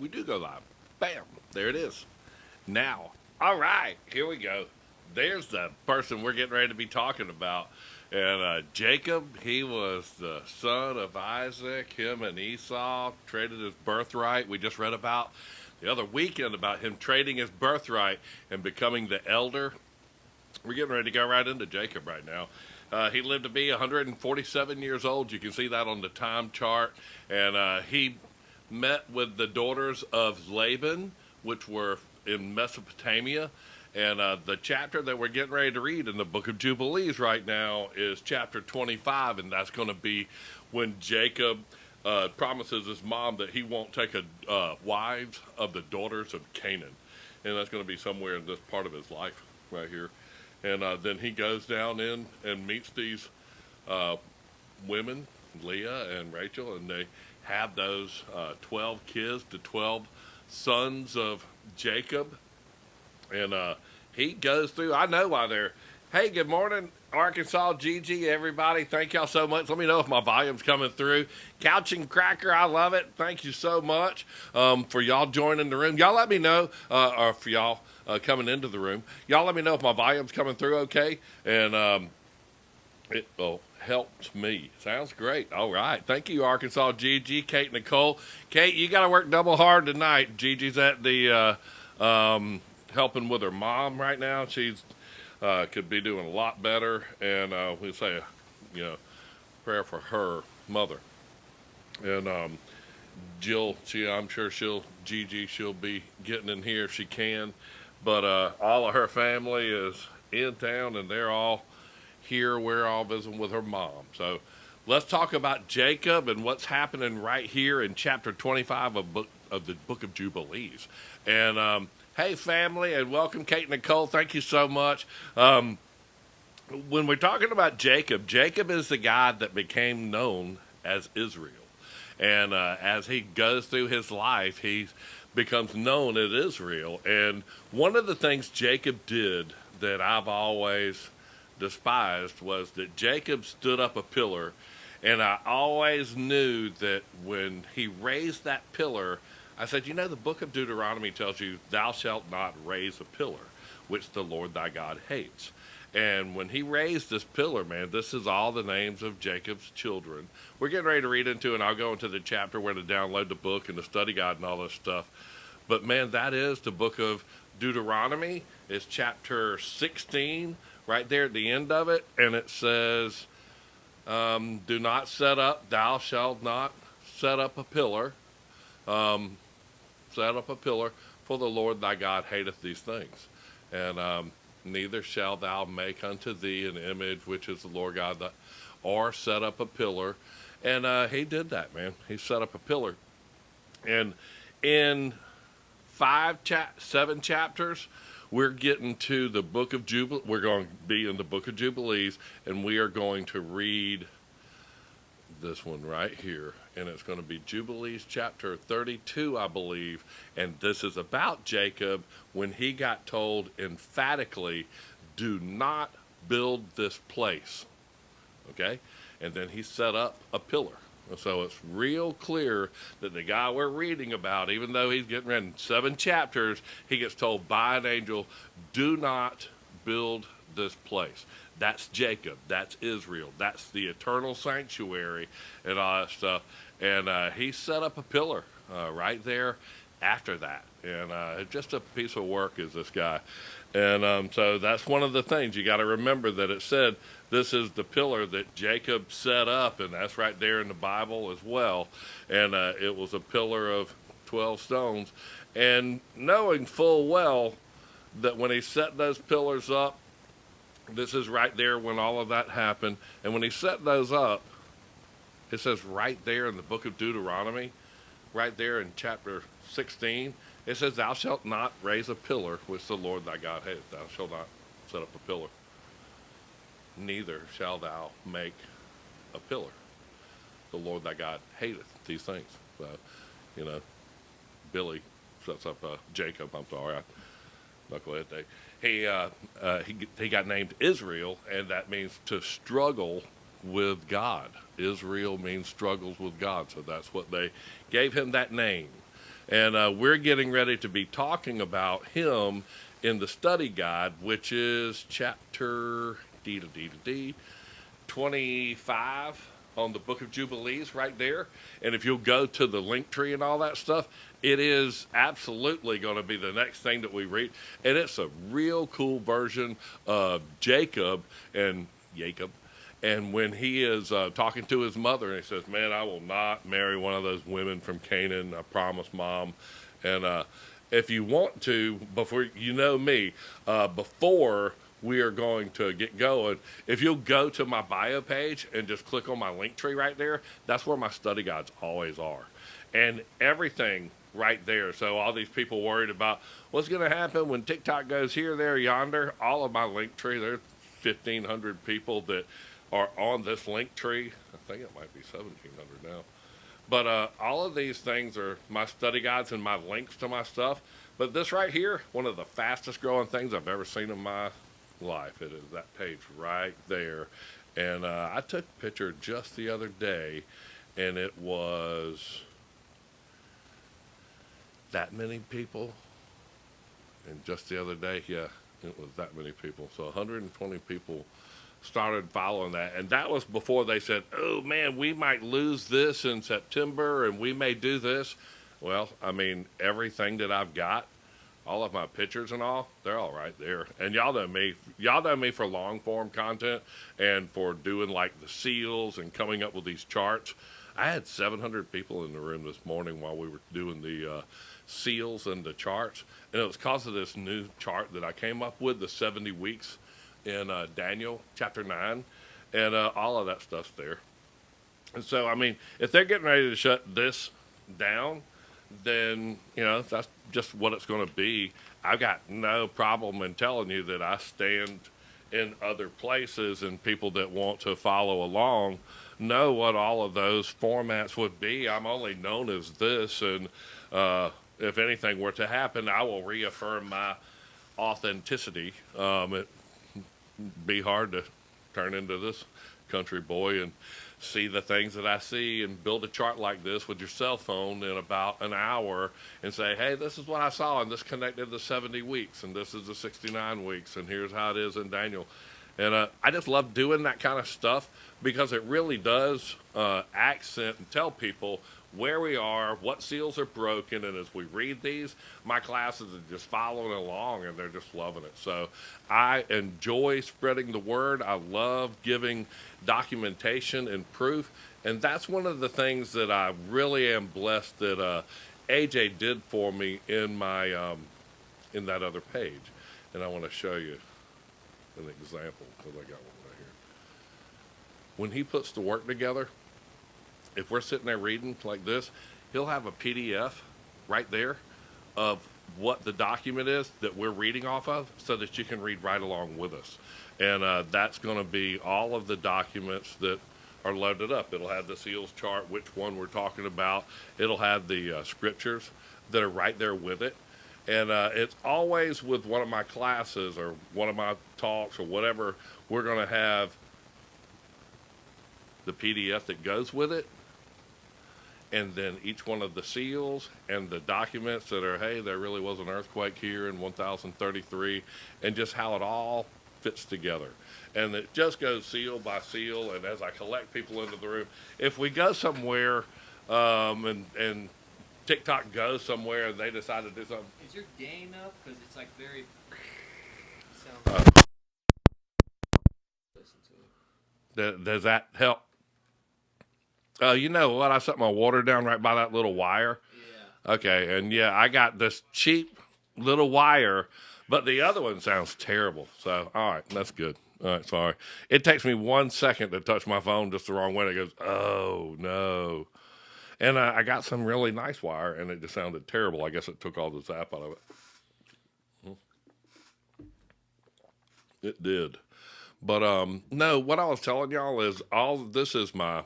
We do go live. Bam. There it is. Now. All right. Here we go. There's the person we're getting ready to be talking about. And Jacob, he was the son of Isaac. Him and Esau traded his birthright. We just read about the other weekend about him trading his birthright and becoming the elder. We're getting ready to go right into Jacob right now. He lived to be 147 years old. You can see that on the time chart. And he met with the daughters of Laban, which were in Mesopotamia. And the chapter that we're getting ready to read in the book of Jubilees right now is chapter 25, and that's going to be when Jacob promises his mom that he won't take wives of the daughters of Canaan. And that's going to be somewhere in this part of his life right here. And then he goes down in and meets these women, Leah and Rachel, and they have those 12 kids, the 12 sons of Jacob. And he goes through, I know why they're, hey, good morning, Arkansas, Gigi, everybody. Thank y'all so much. Let me know if my volume's coming through. Couch and Cracker, I love it. Thank you so much for y'all joining the room. Y'all let me know, or for y'all coming into the room. Y'all let me know if my volume's coming through okay. And it helps me. Sounds great. All right. Thank you, Arkansas, Gigi, Kate, Nicole. Kate, you got to work double hard tonight. Gigi's at the helping with her mom right now. She's could be doing a lot better, and we say prayer for her mother. And Jill, I'm sure Gigi, she'll be getting in here if she can. But all of her family is in town, and they're all here. We're all visiting with her mom. So let's talk about Jacob and what's happening right here in chapter 25 of the book of Jubilees. And hey, family, and welcome, Kate and Nicole. Thank you so much. When we're talking about Jacob, Jacob is the guy that became known as Israel. And as he goes through his life, he becomes known as Israel. And one of the things Jacob did that I've always despised was that Jacob stood up a pillar. And I always knew that when he raised that pillar, I said, the book of Deuteronomy tells you, thou shalt not raise a pillar, which the Lord thy God hates. And when he raised this pillar, man, this is all the names of Jacob's children. We're getting ready to read into, and I'll go into the chapter where to download the book and the study guide and all this stuff. But, man, that is the book of Deuteronomy. It's chapter 16, right there at the end of it. And it says, do not thou shalt not set up a pillar. Set up a pillar, for the Lord thy God hateth these things. And neither shalt thou make unto thee an image, which is the Lord God, or set up a pillar. And he did that, man. He set up a pillar. And in 7 chapters, we're getting to the book of Jubilees. We're going to be in the book of Jubilees, and we are going to read this one right here. And it's going to be Jubilees chapter 32, I believe. And this is about Jacob when he got told emphatically, do not build this place. Okay? And then he set up a pillar. So it's real clear that the guy we're reading about, even though he's getting read in 7 chapters, he gets told by an angel, do not build this place. That's Jacob. That's Israel. That's the eternal sanctuary and all that stuff. And he set up a pillar right there after that. And just a piece of work is this guy. And so that's one of the things. You got to remember that it said this is the pillar that Jacob set up, and that's right there in the Bible as well. And it was a pillar of 12 stones. And knowing full well that when he set those pillars up, this is right there when all of that happened. And when he set those up, it says right there in the book of Deuteronomy, right there in chapter 16, it says, thou shalt not raise a pillar which the Lord thy God hateth. Thou shalt not set up a pillar. Neither shalt thou make a pillar. The Lord thy God hateth these things. So, Billy sets up Jacob. I'm sorry. Knucklehead day. He got named Israel, and that means to struggle with God. Israel means struggles with God, so that's what they gave him that name. And we're getting ready to be talking about him in the study guide, which is chapter 25 on the book of Jubilees right there. And if you'll go to the link tree and all that stuff, it is absolutely going to be the next thing that we read. And it's a real cool version of Jacob. And when he is talking to his mother, and he says, man, I will not marry one of those women from Canaan. I promise, Mom. And if you want to, before you know me, before we are going to get going, if you'll go to my bio page and just click on my link tree right there, that's where my study guides always are. And everything right there. So all these people worried about what's going to happen when TikTok goes here, there, yonder, all of my link tree, there's 1,500 people that are on this link tree. I think it might be 1,700 now. But all of these things are my study guides and my links to my stuff. But this right here, one of the fastest growing things I've ever seen in my life. It is that page right there. And I took a picture just the other day, and it was that many people. And just the other day, yeah, it was that many people. So 120 people started following that. And that was before they said, oh man, we might lose this in September and we may do this. Well, I mean, everything that I've got, all of my pictures and all, they're all right there. And y'all know me for long form content and for doing like the seals and coming up with these charts. I had 700 people in the room this morning while we were doing the seals and the charts. And it was because of this new chart that I came up with, the 70 weeks in Daniel chapter 9. And all of that stuff's there. And so, I mean, if they're getting ready to shut this down, then, you know, that's just what it's going to be. I've got no problem in telling you that I stand in other places, and people that want to follow along know what all of those formats would be. I'm only known as this, and if anything were to happen, I will reaffirm my authenticity. It'd be hard to turn into this country boy and see the things that I see and build a chart like this with your cell phone in about an hour and say, hey, this is what I saw, and this connected the 70 weeks, and this is the 69 weeks, and here's how it is in Daniel. And I just love doing that kind of stuff because it really does accent and tell people where we are, what seals are broken, and as we read these, my classes are just following along, and they're just loving it. So I enjoy spreading the word. I love giving documentation and proof, and that's one of the things that I really am blessed that AJ did for me in my in that other page. And I want to show you an example because I got one right here. When he puts the work together, if we're sitting there reading like this, he'll have a PDF right there of what the document is that we're reading off of so that you can read right along with us. And that's going to be all of the documents that are loaded up. It'll have the seals chart, which one we're talking about. It'll have the scriptures that are right there with it. And it's always with one of my classes or one of my talks or whatever, we're going to have the PDF that goes with it. And then each one of the seals and the documents that are, hey, there really was an earthquake here in 1033, and just how it all fits together. And it just goes seal by seal, and as I collect people into the room, if we go somewhere and TikTok goes somewhere and they decide to do something. Is your gain up? Because it's like very... Does that help? You know what? I set my water down right by that little wire. Yeah. Okay, and yeah, I got this cheap little wire, but the other one sounds terrible. So, all right, that's good. All right, sorry. It takes me 1 second to touch my phone just the wrong way. It goes, oh, no. And I got some really nice wire, and it just sounded terrible. I guess it took all the zap out of it. It did. But, no, what I was telling y'all is this is my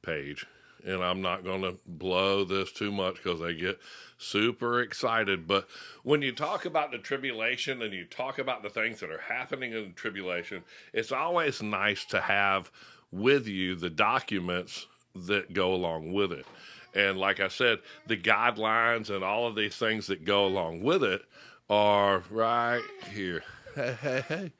page, and I'm not going to blow this too much because they get super excited. But when you talk about the tribulation and you talk about the things that are happening in the tribulation, it's always nice to have with you the documents that go along with it. And like I said, the guidelines and all of these things that go along with it are right here. Hey, hey, hey.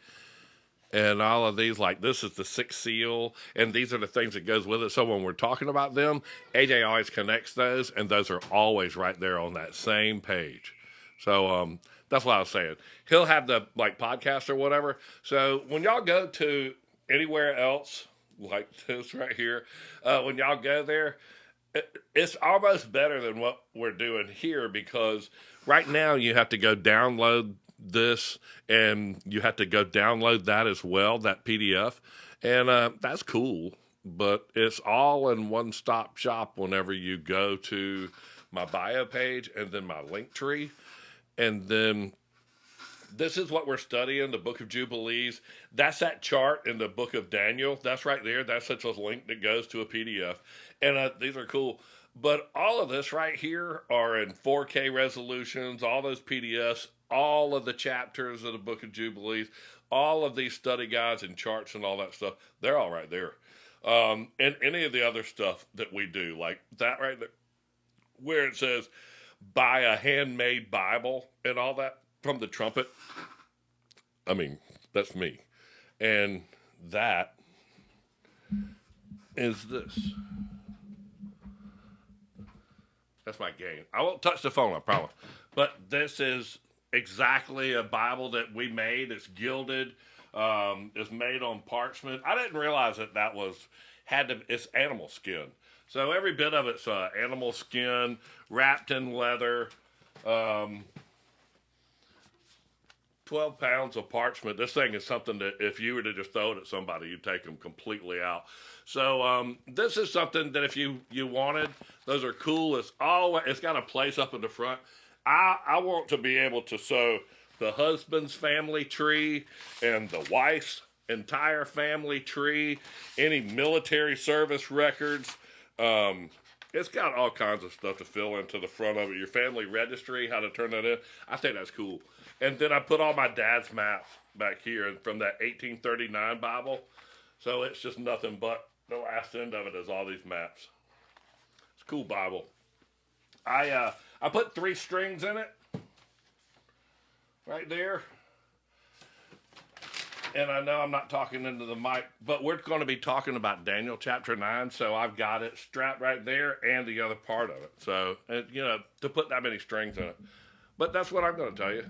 And all of these, like this is the sixth seal, and these are the things that goes with it. So when we're talking about them, AJ always connects those, and those are always right there on that same page. So that's what I was saying. He'll have the like podcast or whatever. So when y'all go to anywhere else like this right here, when y'all go there, it's almost better than what we're doing here, because right now you have to go download this and you have to go download that as well, that PDF. And that's cool, but it's all in one stop shop whenever you go to my bio page and then my link tree. And then this is what we're studying, the book of Jubilees. That's that chart in the book of Daniel. That's right there. That's such a link that goes to a PDF. And these are cool. But all of this right here are in 4K resolutions, all those PDFs, all of the chapters of the book of Jubilees, all of these study guides and charts and all that stuff. They're all right there. And any of the other stuff that we do, like that right there, where it says, buy a handmade Bible and all that from the trumpet. I mean, that's me. And that is this. That's my game. I won't touch the phone, I promise. But this is exactly a Bible that we made. It's gilded. It's made on parchment. I didn't realize that it's animal skin. So every bit of it's animal skin wrapped in leather. 12 pounds of parchment. This thing is something that if you were to just throw it at somebody, you'd take them completely out. So this is something that if you wanted, those are cool. It's got a place up in the front. I want to be able to sew the husband's family tree and the wife's entire family tree, any military service records. It's got all kinds of stuff to fill into the front of it. Your family registry, how to turn that in. I think that's cool. And then I put all my dad's maps back here from that 1839 Bible. So it's just nothing but the last end of it is all these maps. It's a cool Bible. I put 3 strings in it. Right there. And I know I'm not talking into the mic, but we're going to be talking about Daniel chapter 9, so I've got it strapped right there and the other part of it. So, to put that many strings in it. But that's what I'm going to tell you.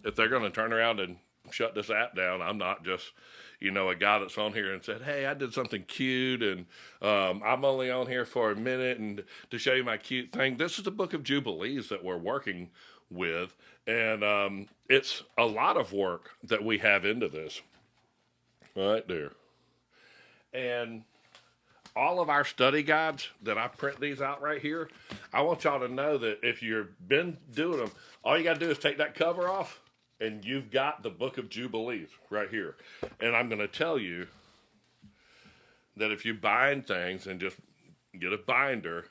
If they're going to turn around and shut this app down, I'm not just, a guy that's on here and said, hey, I did something cute, and I'm only on here for a minute and to show you my cute thing. This is the book of Jubilees that we're working with, and it's a lot of work that we have into this right there. And all of our study guides that I print these out right here, I want y'all to know that if you've been doing them, all you got to do is take that cover off and you've got the book of Jubilees right here. And I'm going to tell you that if you bind things and just get a binder,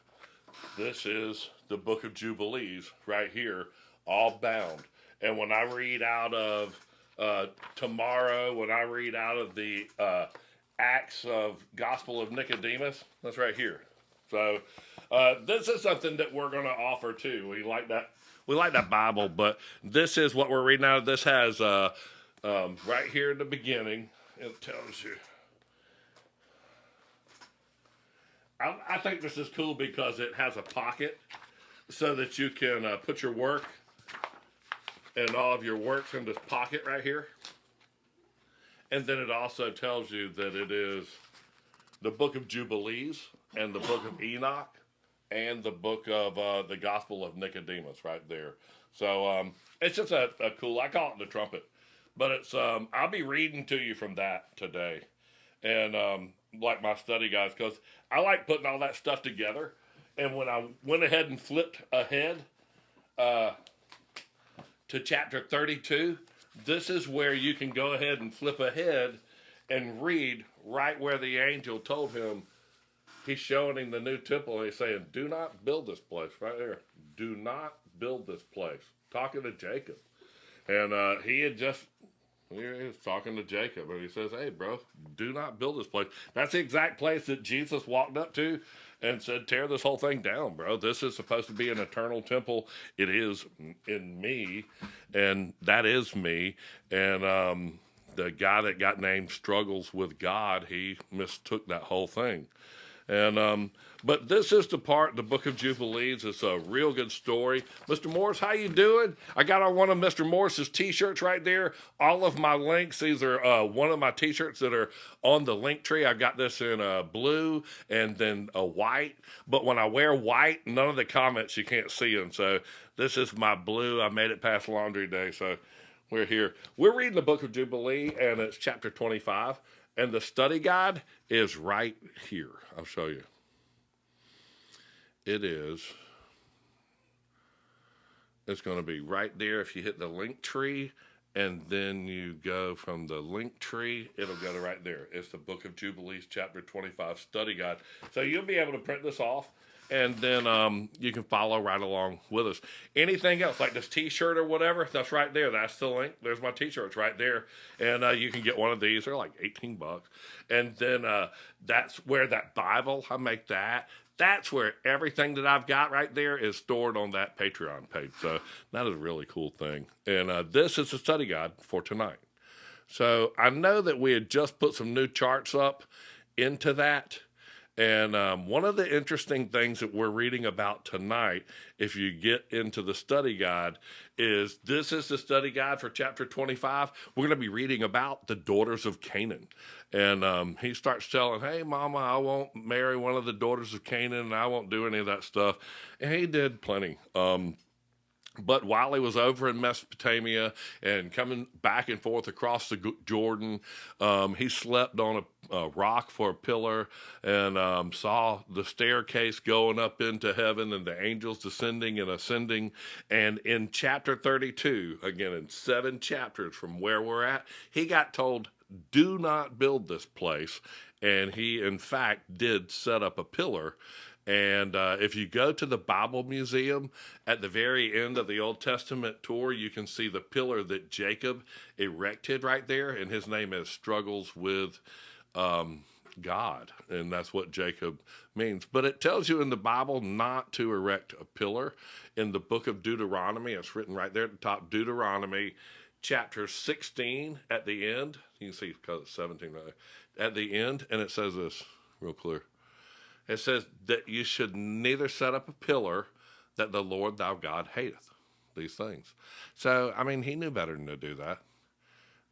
this is the book of Jubilees right here, all bound. And when I read out of tomorrow, when I read out of the Acts of Gospel of Nicodemus, that's right here. So this is something that we're going to offer too. We like that Bible, but this is what we're reading out of. This has right here in the beginning, it tells you. I think this is cool because it has a pocket so that you can put your work and all of your works in this pocket right here. And then it also tells you that it is the book of Jubilees and the book of Enoch and the book of the Gospel of Nicodemus right there. So it's just a cool, I call it the trumpet. But it's I'll be reading to you from that today. And like my study guys, because I like putting all that stuff together. And when I went ahead and flipped ahead to chapter 32, this is where you can go ahead and flip ahead and read right where the angel told him. He's showing him the new temple, and he's saying, do not build this place right there. Do not build this place. Talking to Jacob. And he had just, He's talking to Jacob, and he says, hey, bro, do not build this place. That's the exact place that Jesus walked up to and said, tear this whole thing down, bro. This is supposed to be an eternal temple. It is in me, and that is me. And the guy that got named Struggles with God, he mistook that whole thing. And but this is the part, the book of Jubilees. It's a real good story. Mr. Morris, how you doing? I got on one of Mr. Morris's t-shirts right there. All of my links, these are one of my t-shirts that are on the link tree. I've got this in blue and then a white. But when I wear white, none of the comments, you can't see them. So this is my blue. I made it past laundry day, so we're here. We're reading the book of Jubilee, and it's chapter 25. And the study guide is right here. I'll show you. It's going to be right there if you hit the link tree, and then you go from the link tree, it'll go to right there. It's the book of Jubilees, chapter 25 study guide. So you'll be able to print this off, and then you can follow right along with us. Anything else, like this t-shirt or whatever, that's right there. That's the link. There's my t-shirts right there. And you can get one of these. They're like $18. And then that's where that Bible, I make that. That's where everything that I've got right there is stored on that Patreon page. So that is a really cool thing. And this is the study guide for tonight. So I know that we had just put some new charts up into that. And one of the interesting things that we're reading about tonight, if you get into the study guide, is this is the study guide for chapter 25. We're going to be reading about the daughters of Canaan. And he starts telling, hey, mama, I won't marry one of the daughters of Canaan, and I won't do any of that stuff. And he did plenty. But while he was over in Mesopotamia and coming back and forth across the Jordan, he slept on a rock for a pillar and saw the staircase going up into heaven and the angels descending and ascending. And in chapter 32, again, in 7 chapters from where we're at, he got told, do not build this place. And he, in fact, did set up a pillar. And if you go to the Bible Museum, at the very end of the Old Testament tour, you can see the pillar that Jacob erected right there, and his name is Struggles with God, and that's what Jacob means. But it tells you in the Bible not to erect a pillar. In the book of Deuteronomy, it's written right there at the top, Deuteronomy chapter 16 at the end. You can see because it's 17 right there. At the end, and it says this real clear. It says that you should neither set up a pillar that the Lord thy God hateth. These things. So, I mean, he knew better than to do that.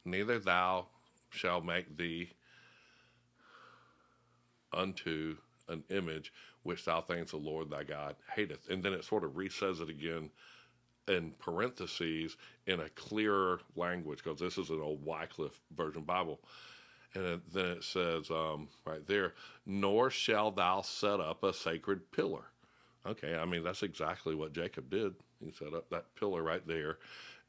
Neither thou shalt make thee unto an image which thou thinkest the Lord thy God hateth. And then it sort of re-says it again in parentheses in a clearer language, because this is an old Wycliffe version Bible. And then it says right there, nor shall thou set up a sacred pillar. Okay, I mean, that's exactly what Jacob did. He set up that pillar right there.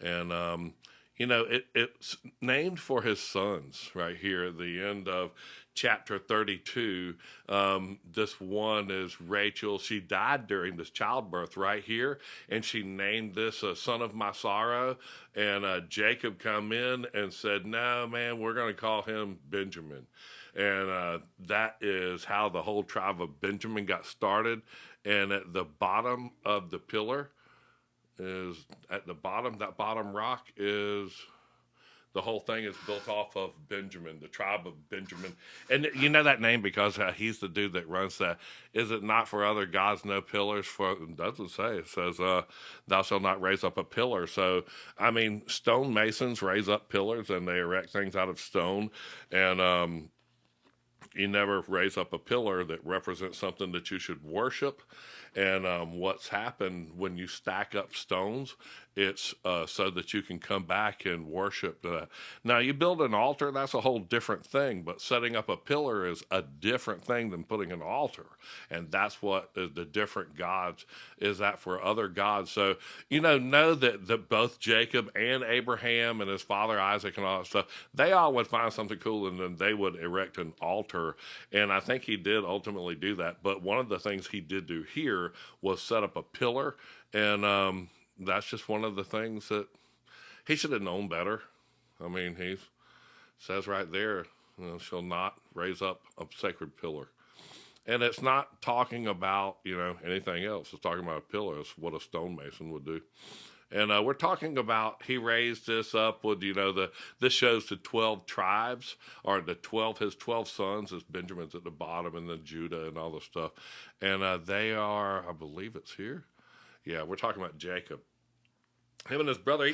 And, you know, it's named for his sons right here at the end of chapter 32. This one is Rachel. She died during this childbirth right here, and she named this son of my sorrow. And Jacob come in and said, no, man, we're going to call him Benjamin. And that is how the whole tribe of Benjamin got started. And at the bottom of the pillar is, at the bottom, that bottom rock is, the whole thing is built off of Benjamin, the tribe of Benjamin. And you know that name because he's the dude that runs that. Is it not for other gods no pillars? For it doesn't say. It says, thou shalt not raise up a pillar. So, I mean, stonemasons raise up pillars and they erect things out of stone. And you never raise up a pillar that represents something that you should worship. And what's happened when you stack up stones, it's so that you can come back and worship. Now, you build an altar, that's a whole different thing, but setting up a pillar is a different thing than putting an altar. And that's what the different gods is that for other gods. So, you know that both Jacob and Abraham and his father Isaac and all that stuff, they all would find something cool and then they would erect an altar. And I think he did ultimately do that. But one of the things he did do here was set up a pillar, and that's just one of the things that he should have known better. I mean, he says right there, shall not raise up a sacred pillar. And it's not talking about, anything else. It's talking about a pillar. It's what a stonemason would do. And we're talking about he raised this up with, this shows the 12 tribes, or his 12 sons, as Benjamin's at the bottom, and then Judah and all this stuff. And they are, I believe it's here. Yeah, we're talking about Jacob. Him and his brother,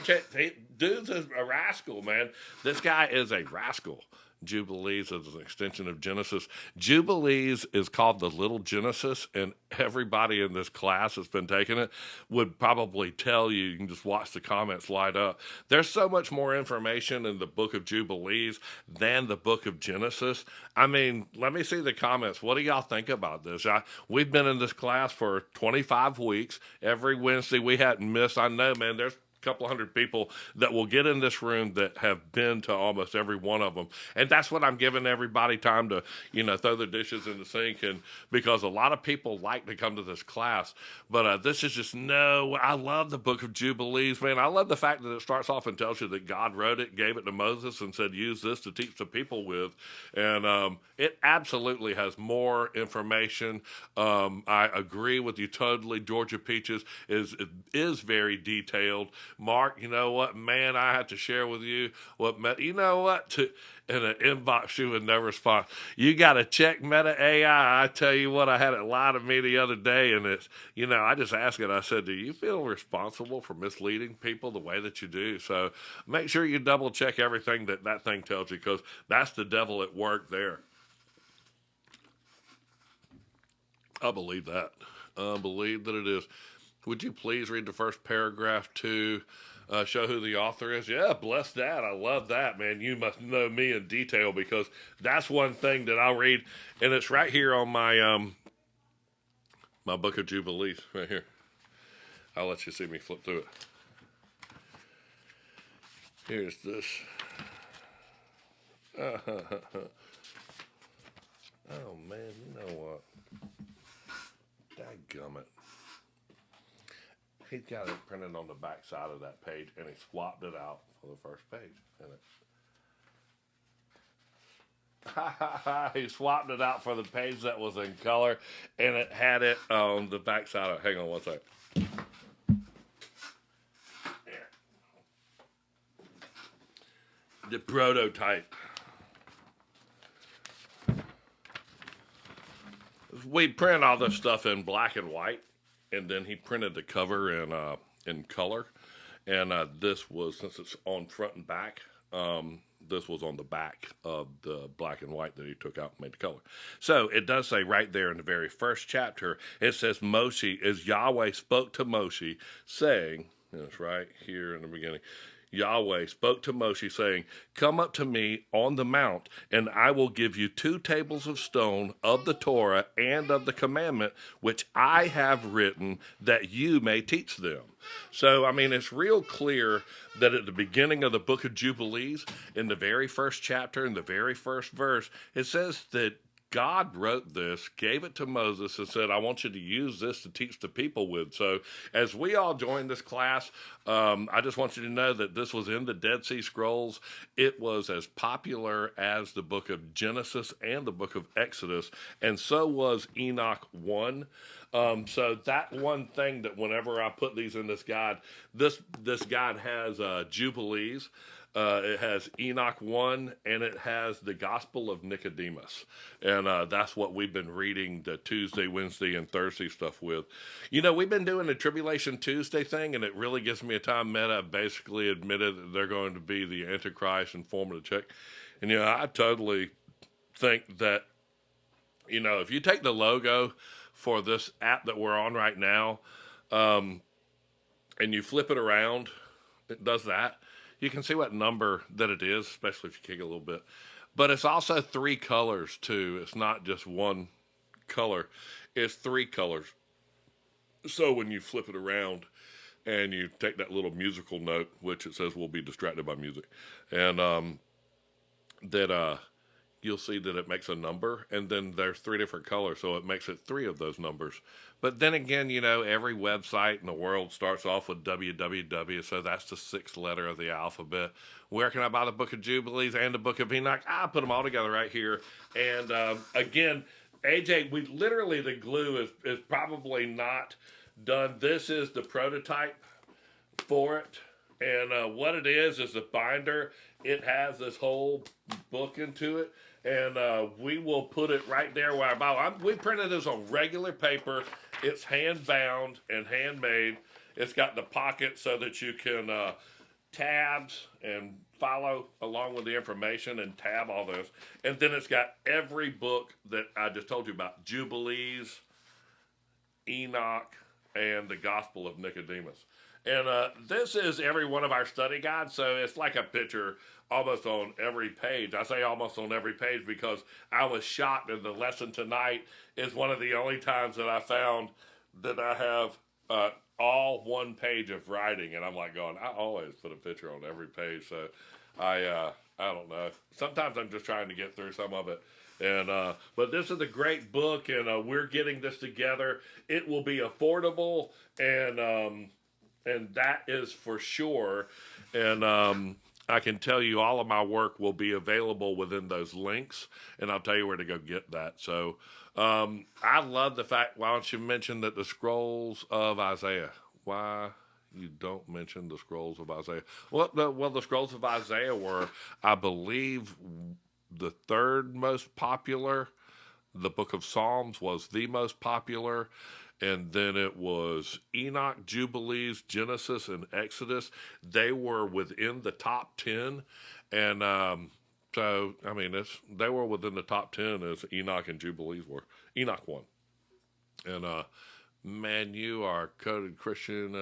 dude's a rascal, man. This guy is a rascal. Jubilees is an extension of Genesis. Jubilees is called the Little Genesis, and everybody in this class that's been taking it would probably tell you can just watch the comments light up. There's so much more information in the book of Jubilees than the book of Genesis. I mean, let me see the comments. What do y'all think about this? We've been in this class for 25 weeks. Every Wednesday we hadn't missed. I know, man, there's couple hundred people that will get in this room that have been to almost every one of them. And that's what I'm giving everybody time to, throw their dishes in the sink. And because a lot of people like to come to this class, but this is just, I love the book of Jubilees, man. I love the fact that it starts off and tells you that God wrote it, gave it to Moses and said, use this to teach the people with. And it absolutely has more information. I agree with you totally. Georgia Peaches is very detailed. Mark, you know what, man, I have to share with you in an inbox you would never respond. You got to check Meta AI. I tell you what, I had it lie to me the other day, and it's, I just asked it, I said, do you feel responsible for misleading people the way that you do? So make sure you double check everything that thing tells you, because that's the devil at work there. I believe that. I believe that it is. Would you please read the first paragraph to show who the author is? Yeah, bless that. I love that, man. You must know me in detail, because that's one thing that I'll read, and it's right here on my my book of Jubilees, right here. I'll let you see me flip through it. Here's this. Oh, man, you know what? Dadgummit. He's got it printed on the back side of that page, and he swapped it out for the first page. He swapped it out for the page that was in color, and it had it on the back side of it. Hang on one second. The prototype. We print all this stuff in black and white, and then he printed the cover in color. And this was, since it's on front and back, this was on the back of the black and white that he took out and made the color. So it does say right there in the very first chapter, it says Moshe, as Yahweh spoke to Moshe, saying, and it's right here in the beginning, Yahweh spoke to Moshe, saying, come up to me on the mount, and I will give you 2 tables of stone of the Torah and of the commandment, which I have written, that you may teach them. So, I mean, it's real clear that at the beginning of the book of Jubilees, in the very first chapter, in the very first verse, it says that God wrote this, gave it to Moses, and said, I want you to use this to teach the people with. So as we all join this class, I just want you to know that this was in the Dead Sea Scrolls. It was as popular as the book of Genesis and the book of Exodus, and so was Enoch 1. So that one thing that whenever I put these in this guide, this guide has Jubilees. It has Enoch 1, and it has the Gospel of Nicodemus. And that's what we've been reading the Tuesday, Wednesday, and Thursday stuff with. We've been doing the Tribulation Tuesday thing, and it really gives me a time. Meta basically admitted that they're going to be the Antichrist and form of the check. And, I totally think that, if you take the logo for this app that we're on right now, and you flip it around, it does that. You can see what number that it is, especially if you kick it a little bit. But it's also 3 colors, too. It's not just one color. It's 3 colors. So when you flip it around and you take that little musical note, which it says we'll be distracted by music, and you'll see that it makes a number, and then there's 3 different colors, so it makes it 3 of those numbers. But then again, every website in the world starts off with www, so that's the 6th letter of the alphabet. Where can I buy the Book of Jubilees and the Book of Enoch? I put them all together right here. And again, AJ, the glue is probably not done. This is the prototype for it. And what it is the binder. It has this whole book into it. And we will put it right there where I buy. We printed this on regular paper. It's hand bound and handmade. It's got the pocket so that you can tabs and follow along with the information and tab all those. And then it's got every book that I just told you about. Jubilees, Enoch, and the Gospel of Nicodemus. And this is every one of our study guides, so it's like a picture almost on every page. I say almost on every page because I was shocked, and the lesson tonight is one of the only times that I found that I have all one page of writing, and I'm like going, I always put a picture on every page, so I don't know. Sometimes I'm just trying to get through some of it. And but this is a great book, and we're getting this together. It will be affordable, and that is for sure. And I can tell you all of my work will be available within those links, and I'll tell you where to go get that. So I love the fact, why don't you mention that the scrolls of Isaiah? Why you don't mention the scrolls of Isaiah? Well, the scrolls of Isaiah were, I believe, the 3rd most popular. The book of Psalms was the most popular. And then it was Enoch, Jubilees, Genesis, and Exodus. They were within the top 10. And so, I mean, they were within the top 10 as Enoch and Jubilees were. Enoch won. And, man, you are a coded Christian.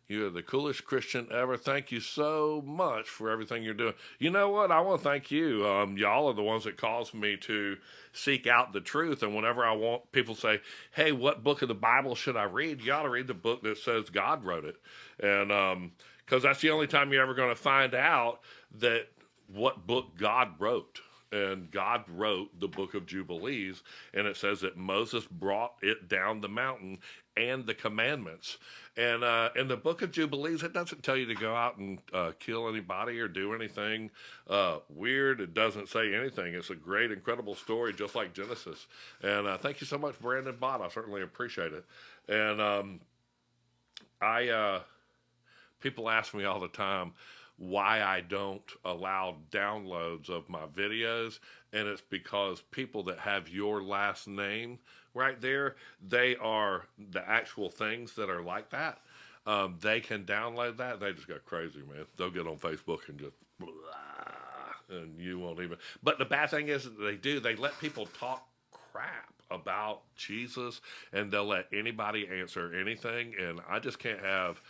You are the coolest Christian ever. Thank you so much for everything you're doing. You know what? I want to thank you. Y'all are the ones that cause me to seek out the truth. And whenever I want people say, hey, what book of the Bible should I read? You ought to read the book that says God wrote it. And because that's the only time you're ever going to find out that what book God wrote. And God wrote the book of Jubilees, and it says that Moses brought it down the mountain and the commandments. And in the book of Jubilees, it doesn't tell you to go out and kill anybody or do anything weird. It doesn't say anything. It's a great, incredible story, just like Genesis. And thank you so much, Brandon Bott. I certainly appreciate it. And people ask me all the time why I don't allow downloads of my videos, and it's because people that have your last name right there, they are the actual things that are like that. They can download that. They just go crazy, man. They'll get on Facebook and just blah, and you won't even. But the bad thing is that they let people talk crap about Jesus, and they'll let anybody answer anything, and I just can't have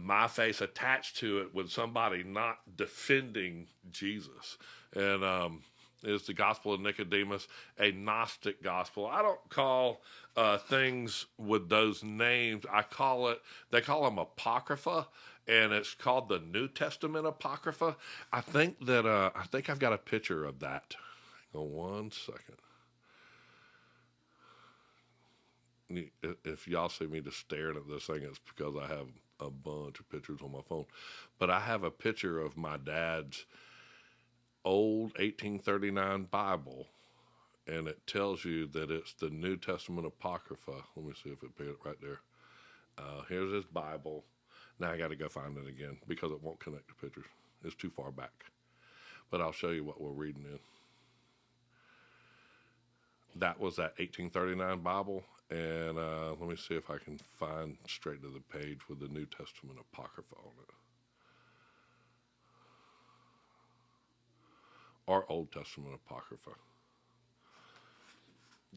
my face attached to it with somebody not defending Jesus. And is the Gospel of Nicodemus a Gnostic gospel? I don't call things with those names. They call them Apocrypha, and it's called the New Testament Apocrypha. I think I've got a picture of that. Hang on one second. If y'all see me just staring at this thing, it's because I have a bunch of pictures on my phone. But I have a picture of my dad's old 1839 Bible, and it tells you that it's the New Testament Apocrypha. Let me see if it put it right there. Here's his Bible. Now I got to go find it again because it won't connect to pictures. It's too far back. But I'll show you what we're reading in. That was that 1839 Bible. And let me see if I can find straight to the page with the New Testament Apocrypha on it. Or Old Testament Apocrypha.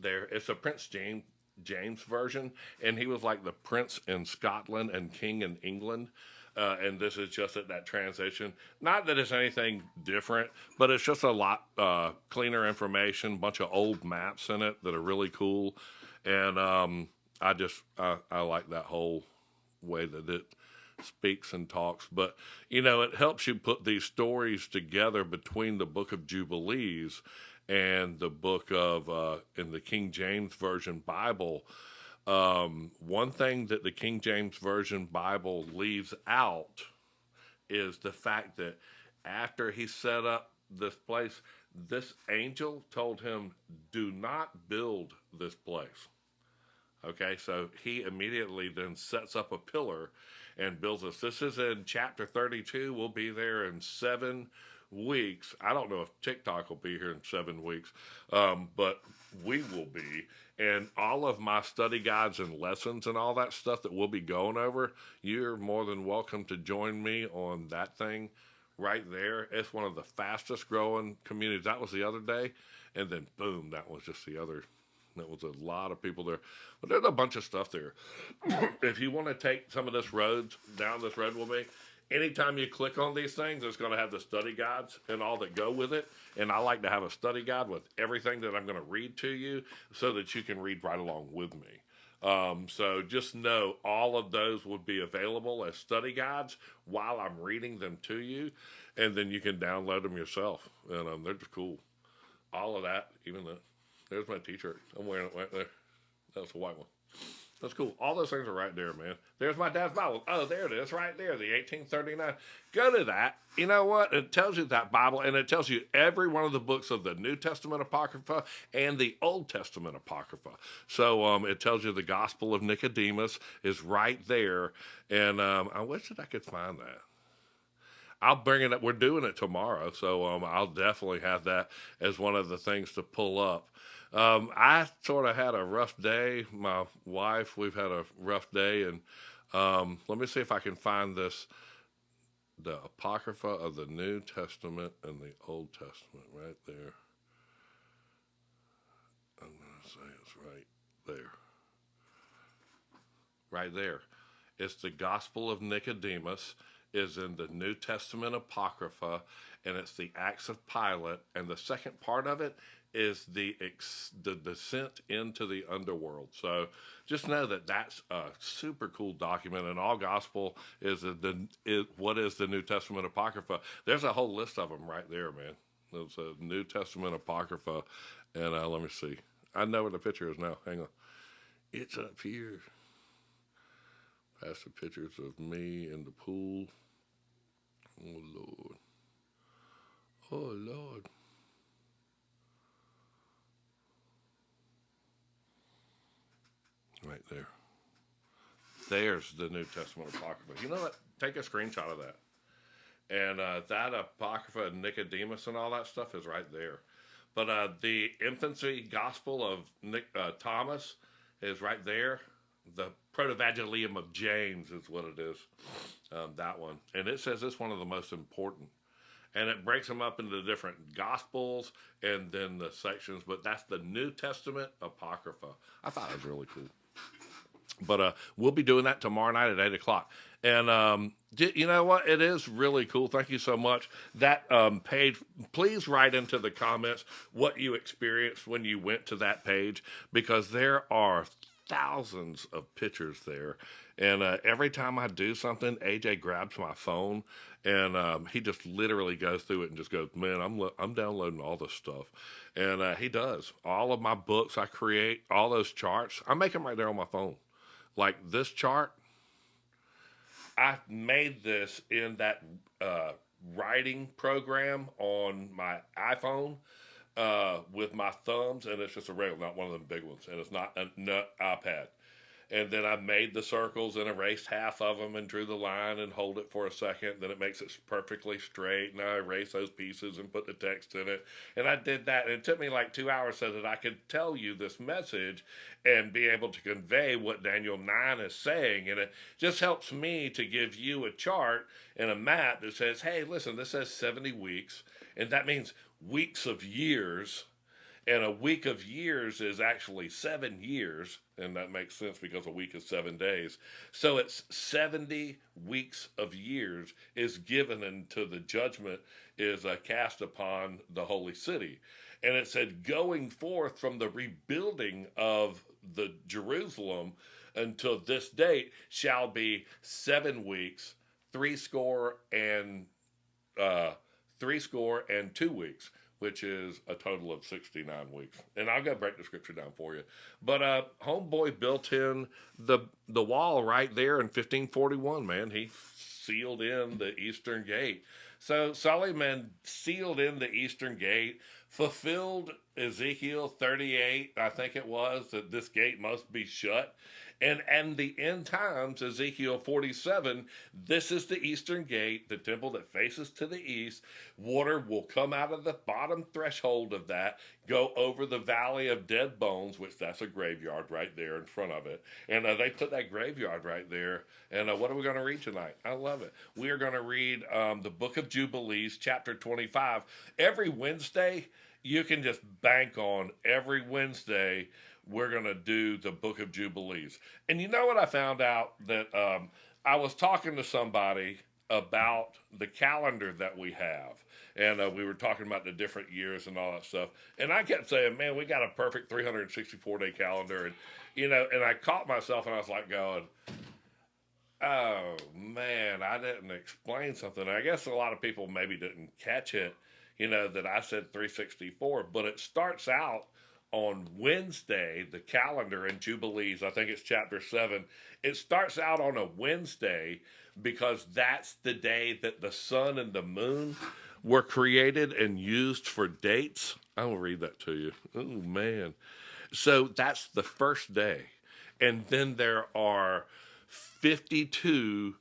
It's a Prince James version, and he was like the prince in Scotland and king in England. And this is just at that transition. Not that it's anything different, but it's just a lot cleaner information, bunch of old maps in it that are really cool. And I like that whole way that it speaks and talks. But, you know, it helps you put these stories together between the book of Jubilees and the book of, in the King James Version Bible. One thing that the King James Version Bible leaves out is the fact that after he set up this place, this angel told him, do not build this place. Okay, so he immediately then sets up a pillar and builds this. This is in chapter 32. We'll be there in 7 weeks. I don't know if TikTok will be here in 7 weeks, but we will be. And all of my study guides and lessons and all that stuff that we'll be going over, you're more than welcome to join me on that thing right there. It's one of the fastest growing communities. That was the other day. And then, boom, that was just the other. That was a lot of people there. But there's a bunch of stuff there. If you want to take some of this road, down this road with me, anytime you click on these things, it's going to have the study guides and all that go with it. And I like to have a study guide with everything that I'm going to read to you so that you can read right along with me. So just know all of those would be available as study guides while I'm reading them to you. And then you can download them yourself. And they're just cool. All of that, even the... There's my t-shirt. I'm wearing it right there. That's a white one. That's cool. All those things are right there, man. There's my dad's Bible. Oh, there it is right there, the 1839. Go to that. You know what? It tells you that Bible, and it tells you every one of the books of the New Testament Apocrypha and the Old Testament Apocrypha. So it tells you the Gospel of Nicodemus is right there, and I wish that I could find that. I'll bring it up. We're doing it tomorrow, so I'll definitely have that as one of the things to pull up. I sort of had a rough day. My wife, we've had a rough day, and let me see if I can find this, the Apocrypha of the New Testament and the Old Testament right there. I'm going to say it's right there. Right there. It's the Gospel of Nicodemus, is in the New Testament Apocrypha, and it's the Acts of Pilate, and the second part of it is the descent into the underworld. So just know that that's a super cool document, and all gospel is what is the New Testament Apocrypha. There's a whole list of them right there, man. There's a New Testament Apocrypha, and let me see. I know where the picture is now. Hang on. It's up here. Past the pictures of me in the pool. Oh, Lord. Oh, Lord. Right there. There's the New Testament Apocrypha. You know what? Take a screenshot of that. And that Apocrypha of Nicodemus and all that stuff is right there. But the infancy gospel of Thomas is right there. The Protovangelium of James is what it is, that one. And it says it's one of the most important. And it breaks them up into different gospels and then the sections. But that's the New Testament Apocrypha. I thought it was really cool. But we'll be doing that tomorrow night at 8 o'clock. And you know what? It is really cool. Thank you so much. That page, please write into the comments what you experienced when you went to that page, because there are thousands of pictures there. And every time I do something, AJ grabs my phone and he just literally goes through it and just goes, man, I'm downloading all this stuff. And he does. All of my books I create, all those charts, I make them right there on my phone. Like this chart, I made this in that writing program on my iPhone with my thumbs, and it's just a regular, not one of them big ones, and it's not an iPad. And then I made the circles and erased half of them and drew the line and hold it for a second. Then it makes it perfectly straight. And I erase those pieces and put the text in it. And I did that. And it took me like 2 hours so that I could tell you this message and be able to convey what Daniel 9 is saying. And it just helps me to give you a chart and a map that says, hey, listen, this says 70 weeks. And that means weeks of years. And a week of years is actually 7 years, and that makes sense because a week is 7 days. So it's 70 weeks of years is given until the judgment is cast upon the holy city. And it said, going forth from the rebuilding of the Jerusalem until this date shall be 7 weeks, uh, 2 weeks, which is a total of 69 weeks. And I'll go break the scripture down for you. But homeboy built in the wall right there in 1541, man. He sealed in the eastern gate. So Solomon sealed in the eastern gate, fulfilled Ezekiel 38, I think it was, that this gate must be shut. And the end times, Ezekiel 47, this is the eastern gate, the temple that faces to the east. Water will come out of the bottom threshold of that, go over the valley of dead bones, which that's a graveyard right there in front of it. And they put that graveyard right there. And what are we going to read tonight? I love it. We are going to read the book of Jubilees, chapter 25. Every Wednesday, you can just bank on every Wednesday we're going to do the book of Jubilees. And you know what I found out? That I was talking to somebody about the calendar that we have. And we were talking about the different years and all that stuff. And I kept saying, man, we got a perfect 364-day calendar. And, and I caught myself and I was like going, oh, man, I didn't explain something. I guess a lot of people maybe didn't catch it, that I said 364. But it starts out on Wednesday, the calendar in Jubilees, I think it's chapter 7, it starts out on a Wednesday because that's the day that the sun and the moon were created and used for dates. I will read that to you. Oh, man. So that's the first day. And then there are 52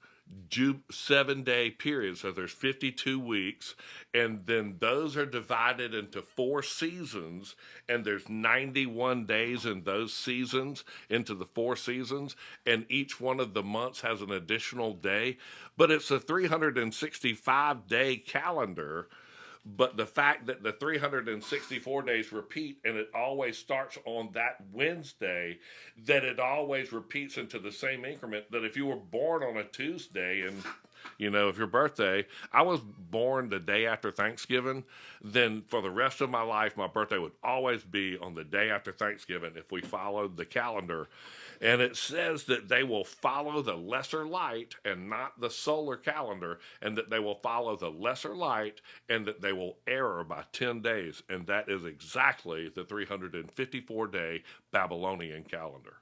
7-day periods. So there's 52 weeks, and then those are divided into 4 seasons, and there's 91 days in those seasons, into the 4 seasons, and each one of the months has an additional day. But it's a 365-day calendar. But the fact that the 364 days repeat and it always starts on that Wednesday, that it always repeats into the same increment, that if you were born on a Tuesday and, if your birthday, I was born the day after Thanksgiving, then for the rest of my life, my birthday would always be on the day after Thanksgiving if we followed the calendar. And it says that they will follow the lesser light and not the solar calendar, and that they will follow the lesser light and that they will err by 10 days. And that is exactly the 354-day Babylonian calendar.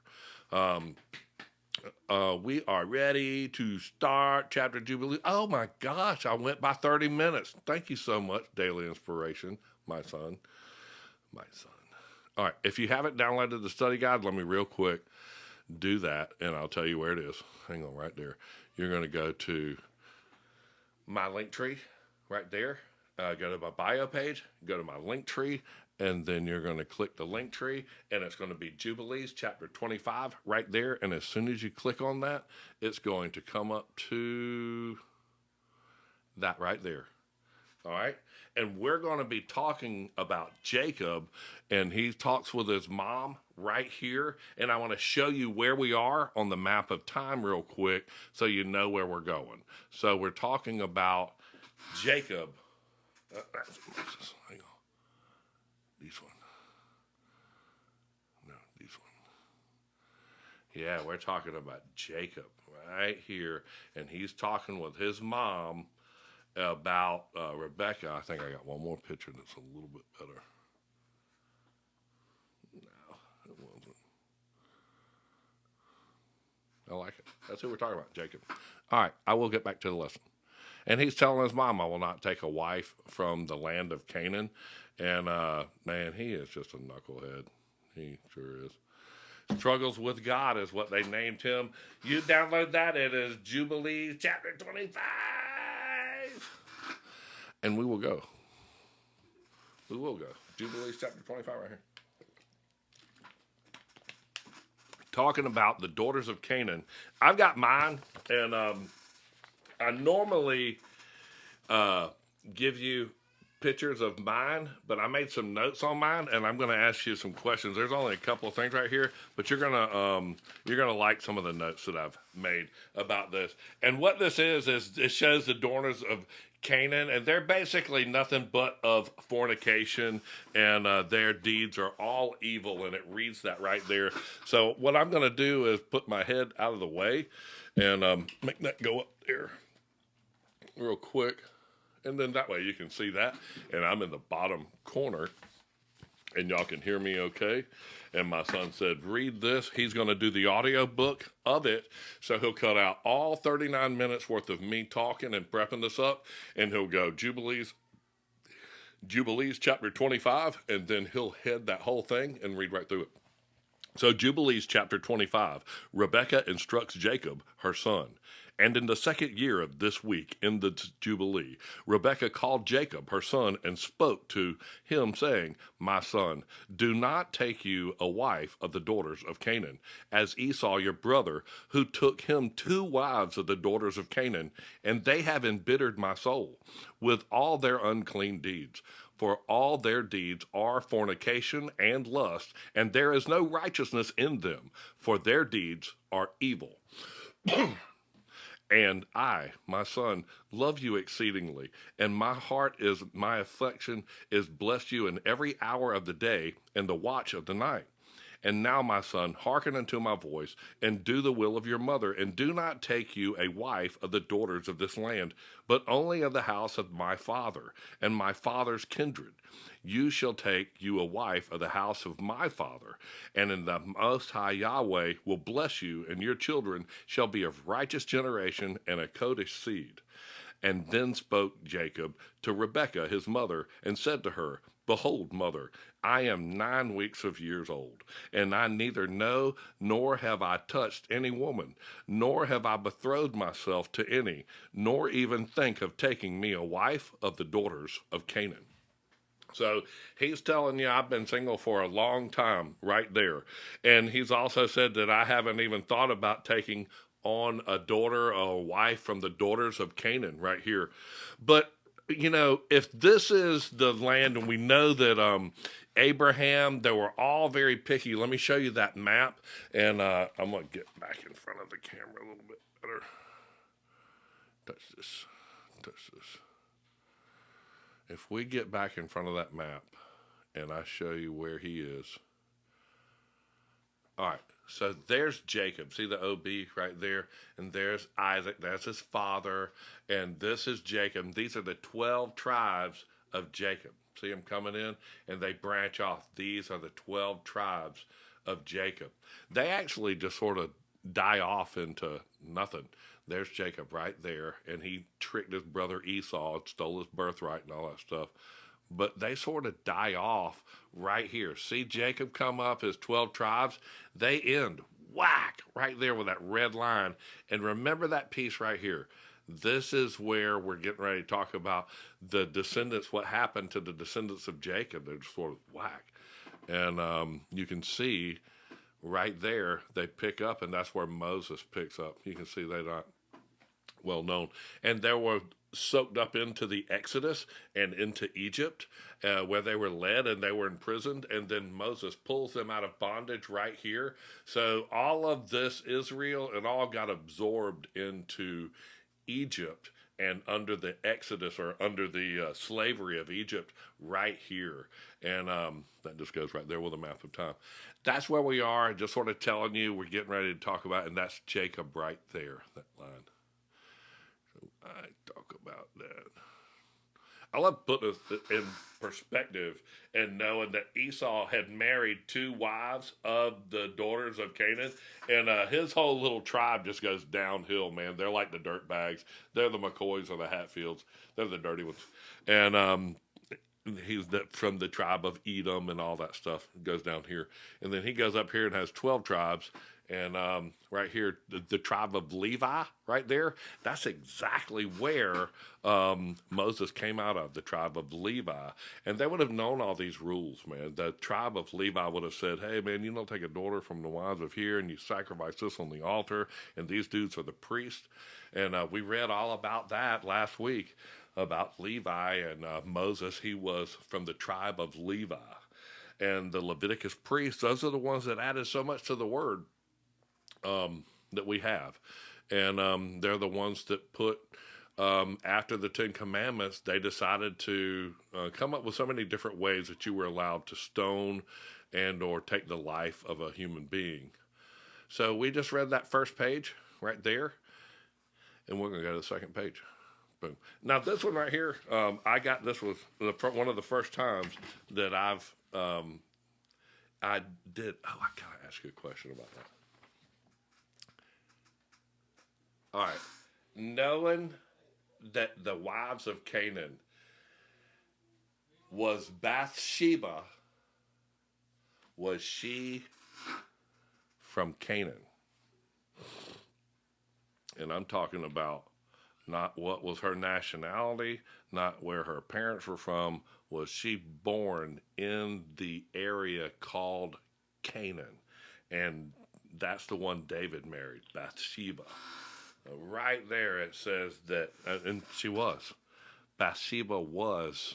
We are ready to start chapter Jubilee. Oh my gosh, I went by 30 minutes. Thank you so much, Daily Inspiration, my son. All right, if you haven't downloaded the study guide, let me real quick do that, and I'll tell you where it is. Hang on right there. You're going to go to my link tree right there. Go to my bio page, go to my link tree, and then you're going to click the link tree, and it's going to be Jubilees chapter 25 right there. And as soon as you click on that, it's going to come up to that right there. All right. And we're going to be talking about Jacob, and he talks with his mom right here. And I want to show you where we are on the map of time real quick so you know where we're going. So we're talking about Jacob. Hang on. This one. No, this one. Yeah, we're talking about Jacob right here. And he's talking with his mom about Rebekah. I think I got one more picture that's a little bit better. No, it wasn't. I like it. That's who we're talking about, Jacob. All right, I will get back to the lesson. And he's telling his mom, I will not take a wife from the land of Canaan. And, man, he is just a knucklehead. He sure is. Struggles with God is what they named him. You download that. It is Jubilees chapter 25. And we will go. We will go. Jubilees chapter 25 right here. Talking about the daughters of Canaan. I've got mine, and I normally give you pictures of mine, but I made some notes on mine, and I'm going to ask you some questions. There's only a couple of things right here, but you're gonna like some of the notes that I've made about this. And what this is it shows the daughters of Canaan, and they're basically nothing but of fornication, and their deeds are all evil, and it reads that right there. So what I'm going to do is put my head out of the way and make that go up there real quick. And then that way you can see that. And I'm in the bottom corner. And y'all can hear me okay. And my son said, read this. He's going to do the audio book of it. So he'll cut out all 39 minutes worth of me talking and prepping this up. And he'll go Jubilees chapter 25. And then he'll head that whole thing and read right through it. So Jubilees chapter 25, Rebekah instructs Jacob, her son. And in the second year of this week, in the Jubilee, Rebekah called Jacob, her son, and spoke to him, saying, My son, do not take you a wife of the daughters of Canaan, as Esau your brother, who took him 2 wives of the daughters of Canaan, and they have embittered my soul with all their unclean deeds. For all their deeds are fornication and lust, and there is no righteousness in them, for their deeds are evil. And I, my son, love you exceedingly, and my affection is blessed you in every hour of the day and the watch of the night. And now, my son, hearken unto my voice, and do the will of your mother, and do not take you a wife of the daughters of this land, but only of the house of my father, and my father's kindred. You shall take you a wife of the house of my father, and in the Most High Yahweh will bless you, and your children shall be of righteous generation and a codish seed. And then spoke Jacob to Rebekah his mother, and said to her, Behold, mother, I am 9 weeks of years old, and I neither know nor have I touched any woman, nor have I betrothed myself to any, nor even think of taking me a wife of the daughters of Canaan. So he's telling you I've been single for a long time right there. And he's also said that I haven't even thought about taking on a daughter or a wife from the daughters of Canaan right here. But, you know, if this is the land, and we know that Abraham, they were all very picky. Let me show you that map. And I'm going to get back in front of the camera a little bit better. Touch this. If we get back in front of that map and I show you where he is. All right, so there's Jacob. See the OB right there? And there's Isaac. That's his father. And this is Jacob. These are the 12 tribes of Jacob. See them coming in? And they branch off. These are the 12 tribes of Jacob. They actually just sort of die off into nothing. There's Jacob right there, and he tricked his brother Esau, stole his birthright and all that stuff. But they sort of die off right here. See Jacob come up, his 12 tribes, they end, whack, right there with that red line. And remember that piece right here. This is where we're getting ready to talk about the descendants, what happened to the descendants of Jacob. They're just sort of whack. And you can see right there, they pick up, and that's where Moses picks up. You can see they're not well known. And they were soaked up into the Exodus and into Egypt, where they were led and they were imprisoned. And then Moses pulls them out of bondage right here. So all of this Israel, it all got absorbed into Egypt and under the Exodus, or under the slavery of Egypt right here. And that just goes right there with a map of time. That's where we are, just sort of telling you we're getting ready to talk about, and that's Jacob right there, that line. So I talk about that. I love putting this in perspective and knowing that Esau had married 2 wives of the daughters of Canaan, and his whole little tribe just goes downhill, man. They're like the dirt bags. They're the McCoys or the Hatfields. They're the dirty ones. And he's from the tribe of Edom and all that stuff. Goes down here. And then he goes up here and has 12 tribes. And right here, the tribe of Levi, right there, that's exactly where Moses came out of, the tribe of Levi. And they would have known all these rules, man. The tribe of Levi would have said, hey, man, you don't take a daughter from the wives of here, and you sacrifice this on the altar, and these dudes are the priests. And we read all about that last week. about Levi and Moses. He was from the tribe of Levi. And the Leviticus priests, those are the ones that added so much to the word that we have. And they're the ones that put, after the Ten Commandments, they decided to come up with so many different ways that you were allowed to stone and or take the life of a human being. So we just read that first page right there, and we're going to go to the second page. Boom. Now this one right here, I got this was one of the first times that I did. Oh, I gotta ask you a question about that. All right, knowing that the wives of Canaan was Bathsheba, was she from Canaan? And I'm talking about not what was her nationality, not where her parents were from. Was she born in the area called Canaan? And that's the one David married, Bathsheba. Right there it says that, and she was. Bathsheba was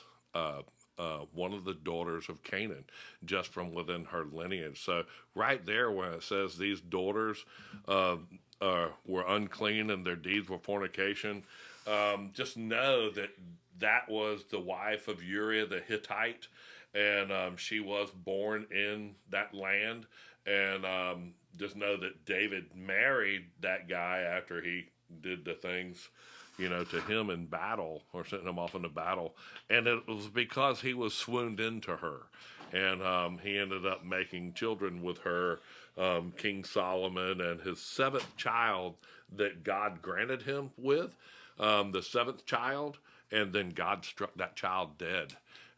one of the daughters of Canaan, just from within her lineage. So right there when it says these daughters were unclean and their deeds were fornication, just know that that was the wife of Uriah the Hittite, and she was born in that land. And just know that David married that guy after he did the things, to him in battle, or sent him off into battle. And it was because he was swooned into her. And he ended up making children with her, King Solomon, and his seventh child that God granted him with, the seventh child, and then God struck that child dead.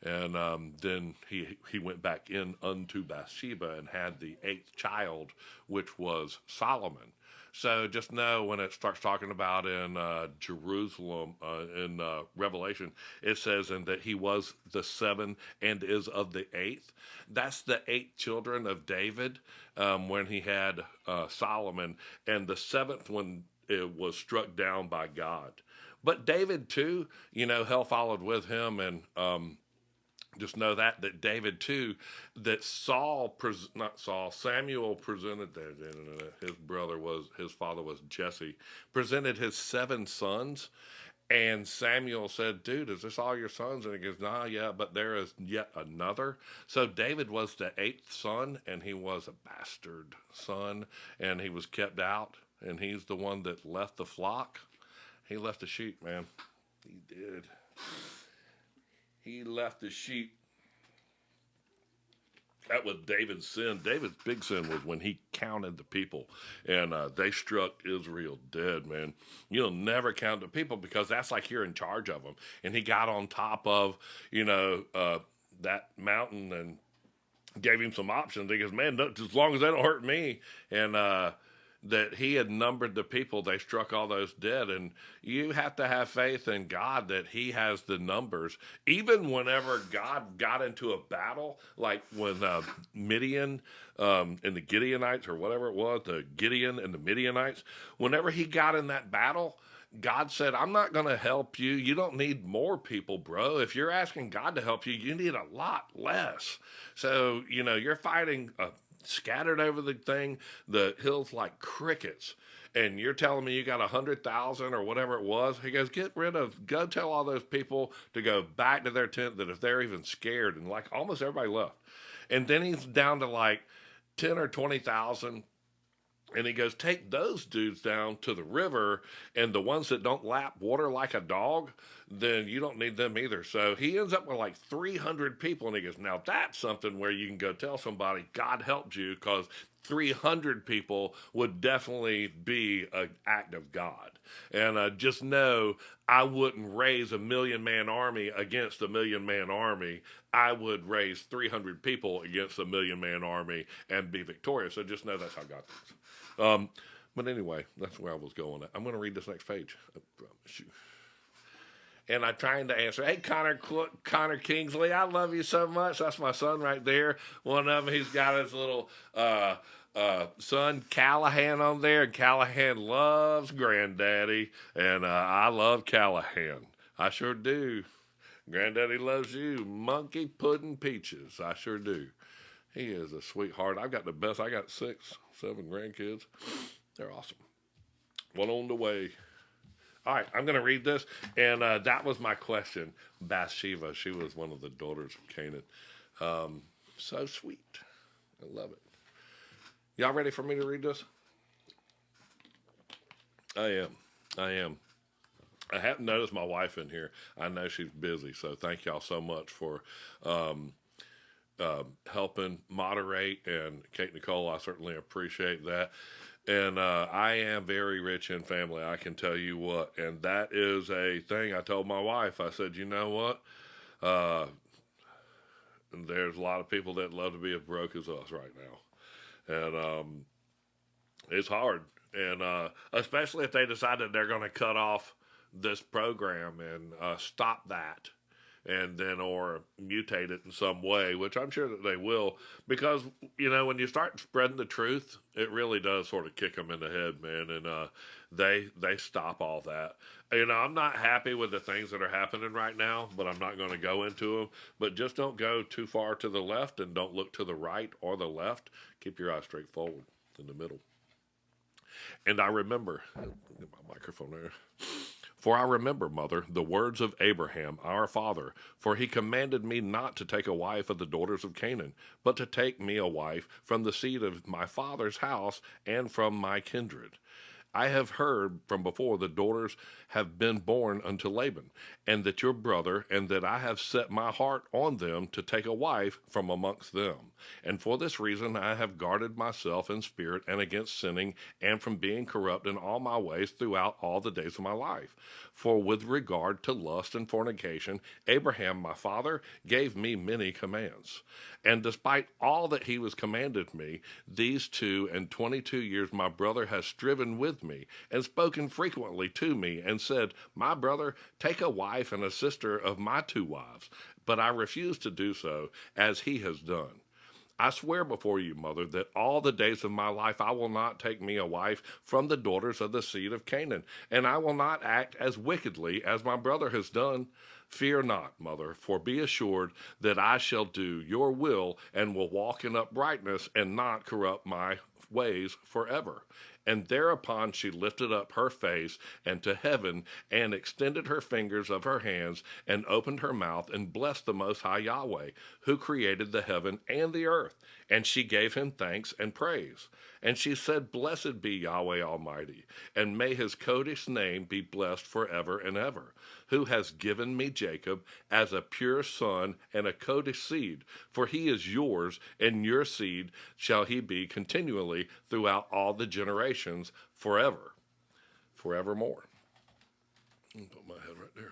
And then he went back in unto Bathsheba and had the eighth child, which was Solomon. So just know when it starts talking about in Jerusalem, in Revelation, it says, and that he was the seventh and is of the eighth. That's the eight children of David when he had Solomon. And the seventh one it was struck down by God. But David too, hell followed with him. And just know that David too, that Samuel presented that his father was Jesse, presented his 7 sons, and Samuel said, dude, is this all your sons? And he goes, nah, yeah, but there is yet another. So David was the 8th son, and he was a bastard son, and he was kept out, and he's the one that left the flock. He left the sheep, man. He did. He left the sheep. That was David's sin. David's big sin was when he counted the people, and they struck Israel dead, man. You'll never count the people because that's like you're in charge of them. And he got on top of, that mountain and gave him some options. He goes, man, as long as they don't hurt me. And that he had numbered the people, they struck all those dead. And you have to have faith in God that he has the numbers. Even whenever God got into a battle, like when Midian and the Gideonites, or whatever it was, the Gideon and the Midianites, whenever he got in that battle, God said, I'm not going to help you. You don't need more people, bro. If you're asking God to help you, you need a lot less. So, you're fighting scattered over the thing, the hills like crickets, and you're telling me you got 100,000 or whatever it was. He goes, go tell all those people to go back to their tent, that if they're even scared, and like almost everybody left. And then he's down to like 10 or 20,000. And he goes, take those dudes down to the river, and the ones that don't lap water like a dog, then you don't need them either. So he ends up with like 300 people, and he goes, now that's something where you can go tell somebody God helped you, because 300 people would definitely be an act of God. And just know, I wouldn't raise a 1,000,000-man army against a 1,000,000-man army. I would raise 300 people against a 1,000,000-man army and be victorious. So just know that's how God thinks. But anyway, that's where I was going. I'm going to read this next page. I promise you. And I'm trying to answer. Hey, Connor Kingsley, I love you so much. That's my son right there. One of them, he's got his little son Callahan on there. And Callahan loves Granddaddy, and I love Callahan. I sure do. Granddaddy loves you. Monkey Pudding Peaches. I sure do. He is a sweetheart. I've got the best. I got 6, 7 grandkids. They're awesome. One on the way. All right, I'm going to read this. And that was my question. Bathsheba, she was one of the daughters of Canaan. So sweet. I love it. Y'all ready for me to read this? I am. I haven't noticed my wife in here. I know she's busy, so thank y'all so much for helping moderate. And Kate Nicole, I certainly appreciate that. And I am very rich in family, I can tell you what. And that is a thing I told my wife. I said, you know what? There's a lot of people that love to be as broke as us right now. And it's hard. And especially if they decide that they're going to cut off this program and stop that, and then or mutate it in some way, which I'm sure that they will, because when you start spreading the truth, it really does sort of kick them in the head, man, and they stop all that. I'm not happy with the things that are happening right now, but I'm not going to go into them. But just don't go too far to the left, and don't look to the right or the left. Keep your eyes straight forward in the middle. And I remember, get my microphone there. For I remember, mother, the words of Abraham, our father, for he commanded me not to take a wife of the daughters of Canaan, but to take me a wife from the seed of my father's house and from my kindred. I have heard from before the daughters have been born unto Laban, and that your brother, and that I have set my heart on them to take a wife from amongst them. And for this reason I have guarded myself in spirit and against sinning, and from being corrupt in all my ways throughout all the days of my life. For with regard to lust and fornication, Abraham my father gave me many commands. And despite all that he was commanded me, these 22 years my brother has striven with me, and spoken frequently to me, and said, my brother, take a wife and a sister of my 2 wives. But I refuse to do so, as he has done. I swear before you, mother, that all the days of my life I will not take me a wife from the daughters of the seed of Canaan, and I will not act as wickedly as my brother has done. Fear not, mother, for be assured that I shall do your will, and will walk in uprightness, and not corrupt my ways forever. And thereupon she lifted up her face and to heaven, and extended her fingers of her hands, and opened her mouth, and blessed the Most High Yahweh, who created the heaven and the earth. And she gave him thanks and praise. And she said, blessed be Yahweh Almighty, and may his Kodesh name be blessed forever and ever, who has given me Jacob as a pure son and a Kodesh seed, for he is yours, and your seed shall he be continually throughout all the generations forevermore. Put my head right there.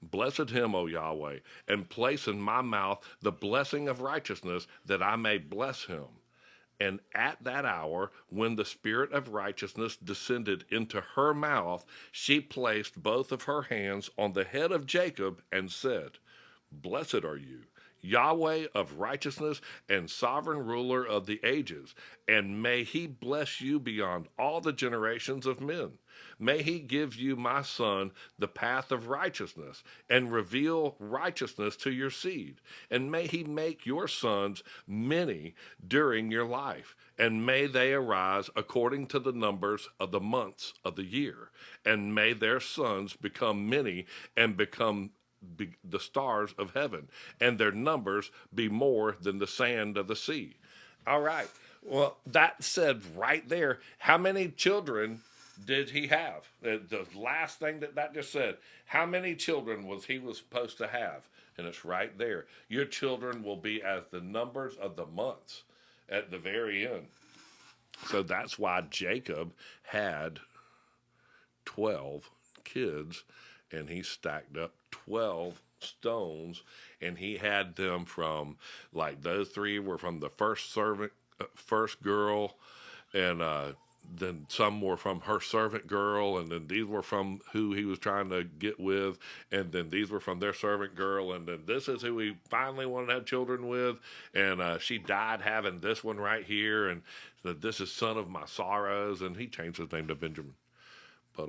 Blessed him, O Yahweh, and place in my mouth the blessing of righteousness, that I may bless him. And at that hour, when the spirit of righteousness descended into her mouth, she placed both of her hands on the head of Jacob and said, blessed are you, Yahweh of righteousness and sovereign ruler of the ages, and may he bless you beyond all the generations of men. May he give you, my son, the path of righteousness, and reveal righteousness to your seed. And may he make your sons many during your life, and may they arise according to the numbers of the months of the year. And may their sons become many, and become the stars of heaven, and their numbers be more than the sand of the sea. All right. Well, that said right there, how many children did he have? The last thing that just said, how many children was supposed to have? And it's right there. Your children will be as the numbers of the months at the very end. So that's why Jacob had 12 kids, and he stacked up 12 stones, and he had them from, like, those 3 were from the first girl, and then some were from her servant girl, and then these were from who he was trying to get with, and then these were from their servant girl, and then this is who he finally wanted to have children with, and she died having this one right here, and this is son of my sorrows, and he changed his name to Benjamin. But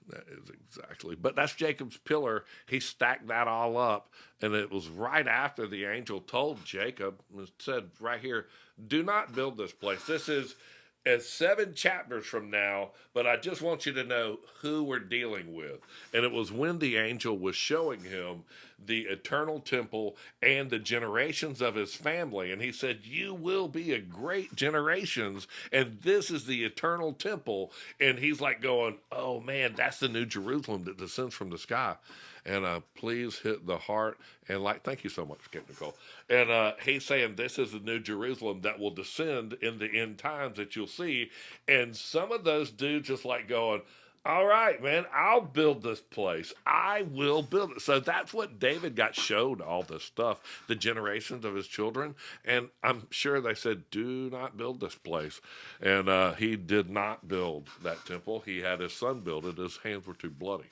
That is exactly. But that's Jacob's pillar. He stacked that all up. And it was right after the angel told Jacob, it said right here, do not build this place. This is 7 chapters from now, but I just want you to know who we're dealing with. And it was when the angel was showing him the eternal temple and the generations of his family. And he said, you will be a great generations, and this is the eternal temple. And he's like going, oh man, that's the new Jerusalem that descends from the sky. And please hit the heart and like, thank you so much, Captain Nicole. And he's saying this is the new Jerusalem that will descend in the end times that you'll see. And some of those dudes just like going, all right, man, I'll build this place. I will build it. So that's what David got showed all this stuff, the generations of his children. And I'm sure they said, do not build this place. And he did not build that temple. He had his son build it. His hands were too bloody.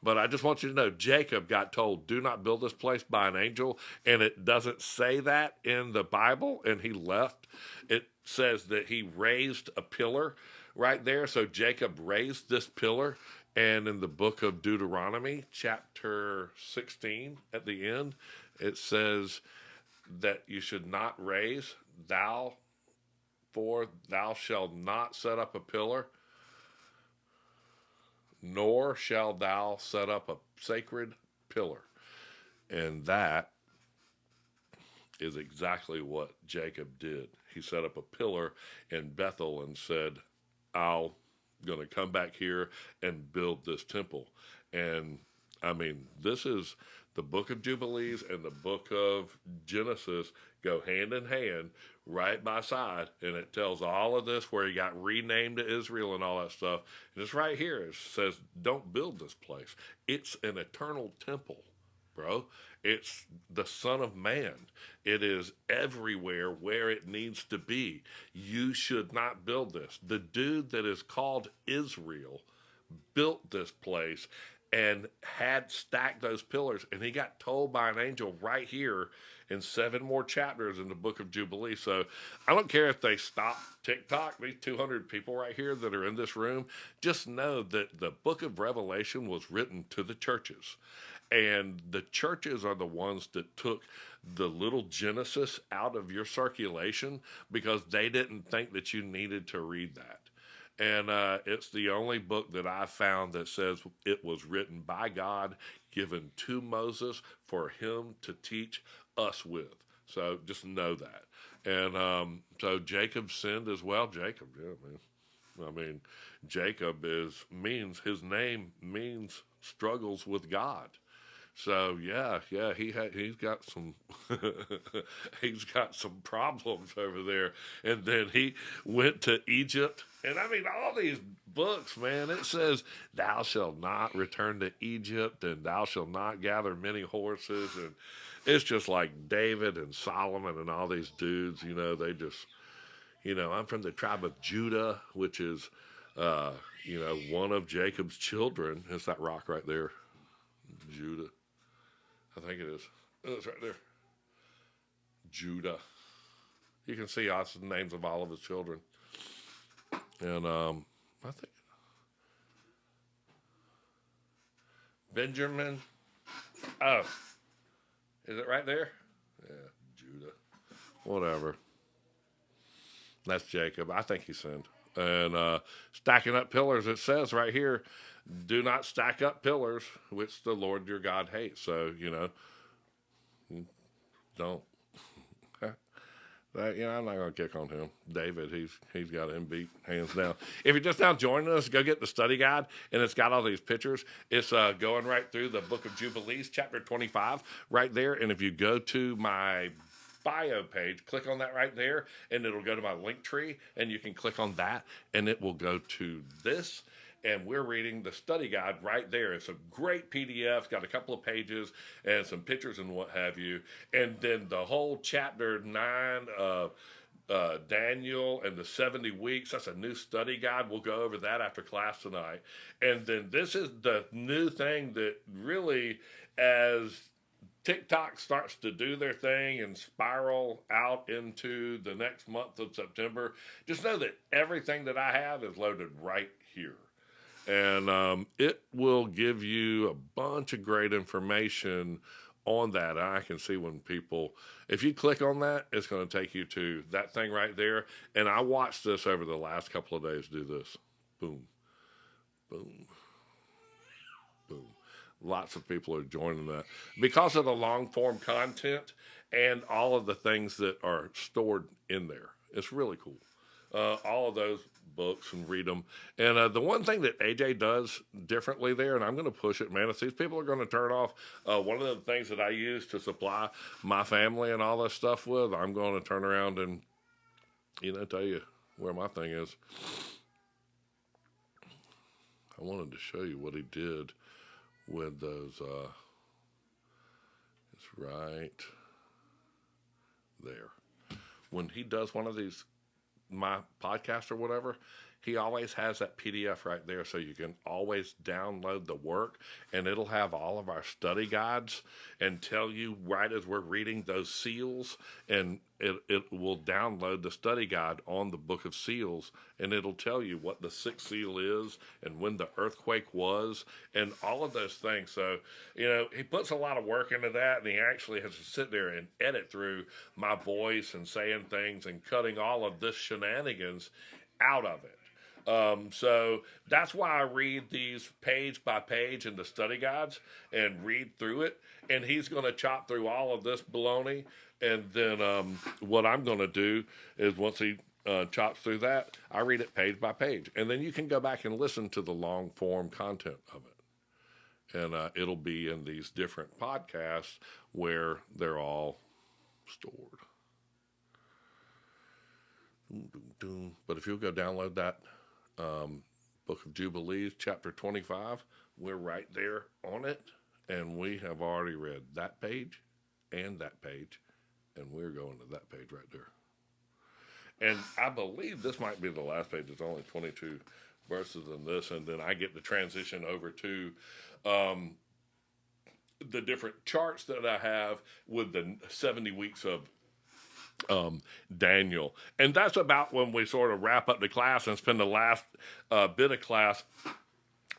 But I just want you to know, Jacob got told, do not build this place by an angel. And it doesn't say that in the Bible, and he left. It says that he raised a pillar right there. So Jacob raised this pillar. And in the book of Deuteronomy, chapter 16, at the end, it says that you should not raise, thou shalt not set up a pillar, nor shalt thou set up a sacred pillar. And that is exactly what Jacob did. He set up a pillar in Bethel and said, I'm going to come back here and build this temple. And I mean, this is the book of Jubilees and the book of Genesis go hand in hand, right by side, and it tells all of this where he got renamed to Israel and all that stuff. And it's right here. It says, don't build this place. It's an eternal temple, bro. It's the Son of Man. It is everywhere where it needs to be. You should not build this. The dude that is called Israel built this place and had stacked those pillars, and he got told by an angel right here in 7 more chapters in the book of Jubilee. So I don't care if they stop TikTok, these 200 people right here that are in this room, just know that the book of Revelation was written to the churches. And the churches are the ones that took the little Genesis out of your circulation because they didn't think that you needed to read that. And it's the only book that I found that says it was written by God, given to Moses for him to teach us with. So just know that. And so Jacob sinned as well. Jacob, yeah, man. I mean, Jacob means his name means struggles with God. So yeah, he's got some he's got some problems over there. And then he went to Egypt. And I mean, all these books, man, it says, thou shalt not return to Egypt, and thou shalt not gather many horses. And it's just like David and Solomon and all these dudes, they just, I'm from the tribe of Judah, which is, one of Jacob's children. It's that rock right there, Judah. I think it is. Oh, it's right there. Judah. You can see us the names of all of his children. And I think Benjamin. Oh, is it right there? Yeah, Judah. Whatever. That's Jacob. I think he sinned. And stacking up pillars, it says right here, do not stack up pillars, which the Lord your God hates. So, don't. I'm not going to kick on him. David, he's got him beat hands down. If you're just now joining us, go get the study guide, and it's got all these pictures. It's going right through the book of Jubilees, chapter 25, right there. And if you go to my bio page, click on that right there, and it'll go to my link tree, and you can click on that, and it will go to this. And we're reading the study guide right there. It's a great PDF. It's got a couple of pages and some pictures and what have you. And then the whole chapter 9 of Daniel and the 70 weeks. That's a new study guide. We'll go over that after class tonight. And then this is the new thing that really, as TikTok starts to do their thing and spiral out into the next month of September, just know that everything that I have is loaded right here. And it will give you a bunch of great information on that. And I can see when people, if you click on that, it's going to take you to that thing right there. And I watched this over the last couple of days do this. Boom, boom, boom. Lots of people are joining that because of the long form content and all of the things that are stored in there. It's really cool. All of those books and read them. And the one thing that AJ does differently there, and I'm going to push it, man, if these people are going to turn off one of the things that I use to supply my family and all this stuff with, I'm going to turn around and, tell you where my thing is. I wanted to show you what he did with those. It's right there. When he does one of these, my podcast or whatever, he always has that PDF right there, so you can always download the work, and it'll have all of our study guides and tell you right as we're reading those seals, and it will download the study guide on the book of seals, and it'll tell you what the sixth seal is and when the earthquake was and all of those things. So, he puts a lot of work into that, and he actually has to sit there and edit through my voice and saying things and cutting all of this shenanigans out of it. So that's why I read these page by page in the study guides and read through it. And he's going to chop through all of this baloney. And then what I'm going to do is once he chops through that, I read it page by page. And then you can go back and listen to the long form content of it. And it'll be in these different podcasts where they're all stored. But if you'll go download that Book of Jubilees, chapter 25, we're right there on it, and we have already read that page and that page, and we're going to that page right there. And I believe this might be the last page. It's only 22 verses in this, and then I get to transition over to the different charts that I have with the 70 weeks of Daniel. And that's about when we sort of wrap up the class and spend the last bit of class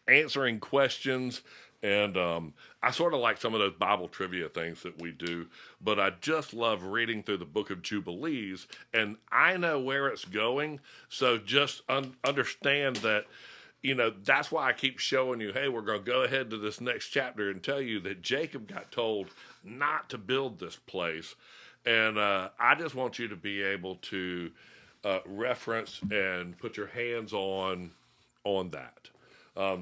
answering questions. And I sort of like some of those Bible trivia things that we do, but I just love reading through the book of Jubilees, and I know where it's going. So just understand that, that's why I keep showing you, hey, we're going to go ahead to this next chapter and tell you that Jacob got told not to build this place. And I just want you to be able to reference and put your hands on that.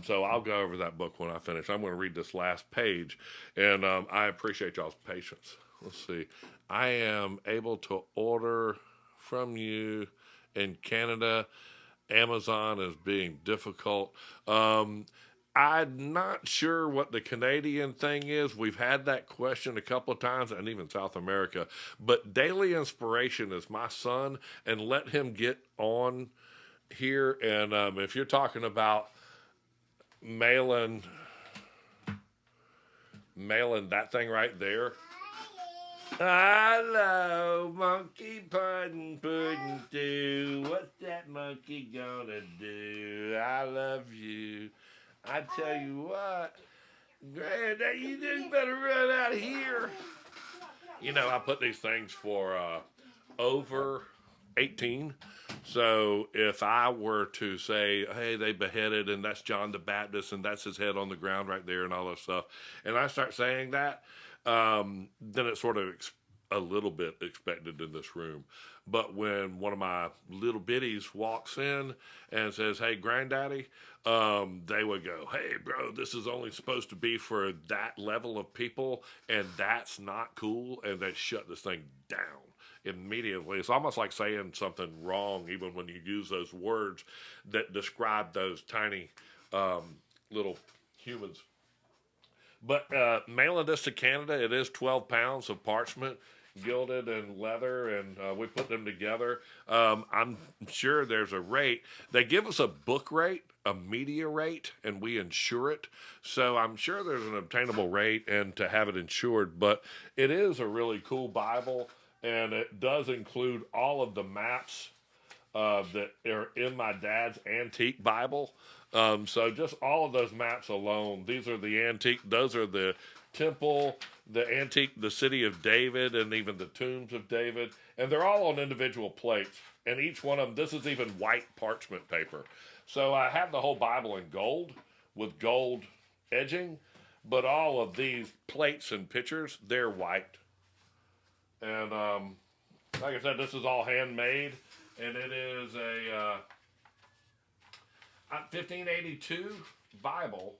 So I'll go over that book when I finish. I'm going to read this last page, and I appreciate y'all's patience. Let's see. I am able to order from you in Canada. Amazon is being difficult. I'm not sure what the Canadian thing is. We've had that question a couple of times, and even South America. But Daily Inspiration is my son, and let him get on here. And if you're talking about mailing that thing right there. Hello, monkey pudding do. What's that monkey gonna do? I love you. I tell you what, Granddad, you just better run out of here. I put these things for over 18. So if I were to say, hey, they beheaded, and that's John the Baptist, and that's his head on the ground right there, and all that stuff, and I start saying that, then it's sort of a little bit expected in this room. But when one of my little bitties walks in and says, hey, Granddaddy, they would go, hey, bro, this is only supposed to be for that level of people, and that's not cool, and they shut this thing down immediately. It's almost like saying something wrong, even when you use those words that describe those tiny little humans. But mailing this to Canada, it is 12 pounds of parchment, gilded and leather, and we put them together. I'm sure there's a rate. They give us a book rate, a media rate, and we insure it. So I'm sure there's an obtainable rate and to have it insured. But it is a really cool Bible, and it does include all of the maps that are in my dad's antique Bible. So just all of those maps alone, these are the antique, those are the temple, the antique, the city of David, and even the tombs of David. And they're all on individual plates. And each one of them, this is even white parchment paper. So I have the whole Bible in gold with gold edging, but all of these plates and pictures, they're white. And like I said, this is all handmade, and it is a 1582 Bible,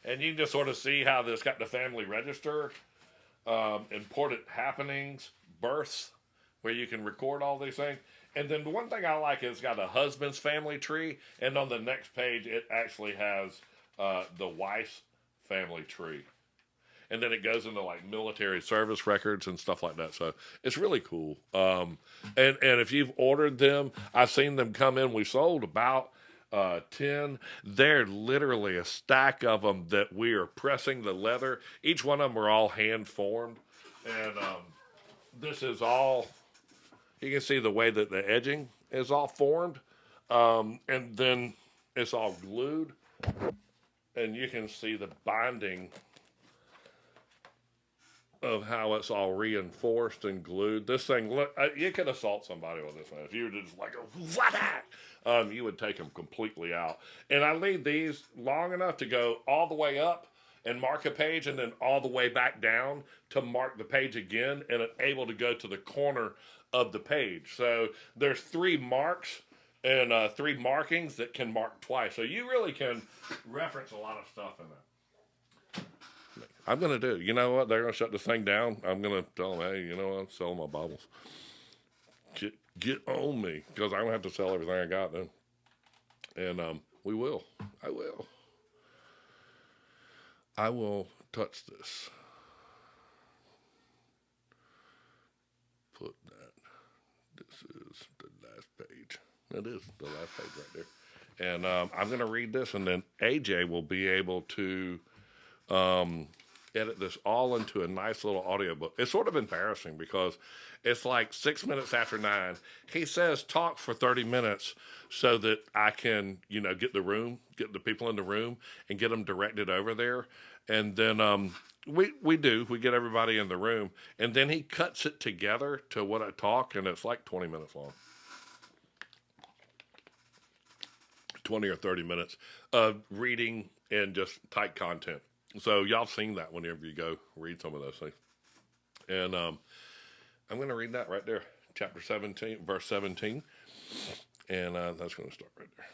and you can just sort of see how this got the family register, important happenings, births, where you can record all these things. And then the one thing I like is it's got a husband's family tree, and on the next page it actually has the wife's family tree. And then it goes into like military service records and stuff like that. So it's really cool. And if you've ordered them, I've seen them come in. We sold about 10. They're literally a stack of them that we are pressing the leather. Each one of them are all hand formed. And this is all, you can see the way that the edging is all formed. And then it's all glued. And you can see the binding of how it's all reinforced and glued. This thing, look, you could assault somebody with this one. If you were just like, what? You would take them completely out. And I leave these long enough to go all the way up and mark a page, and then all the way back down to mark the page again, and it's able to go to the corner of the page. So there's 3 marks and 3 markings that can mark twice. So you really can reference a lot of stuff in that. I'm going to do. You know what? They're going to shut this thing down. I'm going to tell them, hey, you know what? I'm selling my Bibles. Get on me, because I'm going to have to sell everything I got then. And we will. I will. I will touch this. Put that. This is the last page. That is the last page right there. And I'm going to read this, and then AJ will be able to edit this all into a nice little audiobook. It's sort of embarrassing because it's like 6 minutes after 9. He says talk for 30 minutes so that I can, get the people in the room and get them directed over there. And then we get everybody in the room, and then he cuts it together to what I talk, and it's like 20 minutes long. 20 or 30 minutes of reading and just tight content. So y'all seen that whenever you go read some of those things. And I'm going to read that right there. Chapter 17, verse 17. And that's going to start right there.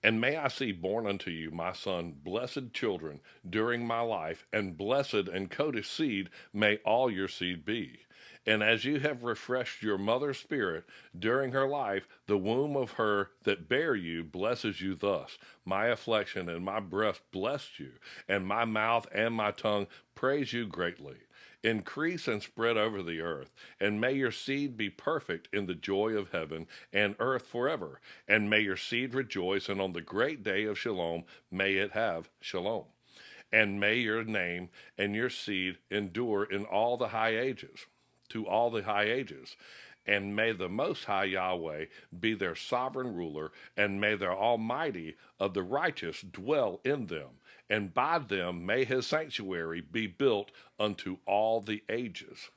And may I see born unto you, my son, blessed children during my life, and blessed and coated seed may all your seed be. And as you have refreshed your mother's spirit during her life, the womb of her that bare you blesses you thus. My affliction and my breast bless you, and my mouth and my tongue praise you greatly. Increase and spread over the earth, and may your seed be perfect in the joy of heaven and earth forever. And may your seed rejoice, and on the great day of shalom may it have shalom. And may your name and your seed endure in all the high ages. To all the high ages. And may the Most High Yahweh be their sovereign ruler, and may the Almighty of the righteous dwell in them, and by them may his sanctuary be built unto all the ages.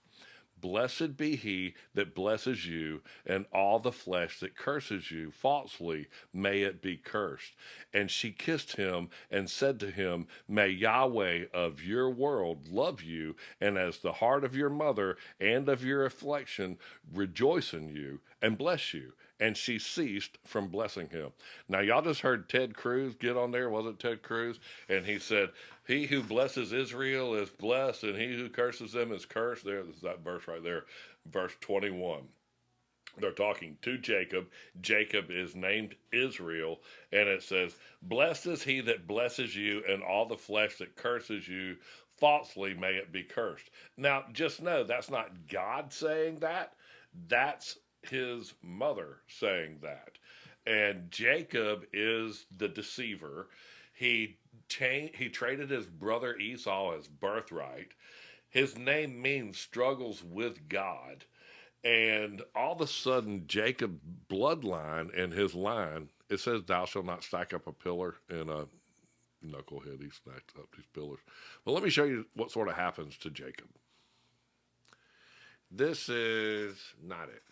Blessed be he that blesses you, and all the flesh that curses you falsely, may it be cursed. And she kissed him and said to him, may Yahweh of your world love you, and as the heart of your mother and of your affliction rejoice in you and bless you. And she ceased from blessing him. Now, y'all just heard Ted Cruz get on there. Was it Ted Cruz? And he said, he who blesses Israel is blessed, and he who curses them is cursed. There's that verse right there, verse 21. They're talking to Jacob. Jacob is named Israel, and it says, blessed is he that blesses you, and all the flesh that curses you falsely may it be cursed. Now, just know that's not God saying that. That's his mother saying that. And Jacob is the deceiver. He traded his brother Esau his birthright. His name means struggles with God. And all of a sudden, Jacob's bloodline and his line it says, "Thou shalt not stack up a pillar," and knucklehead, he stacked up these pillars. But let me show you what sort of happens to Jacob. This is not it.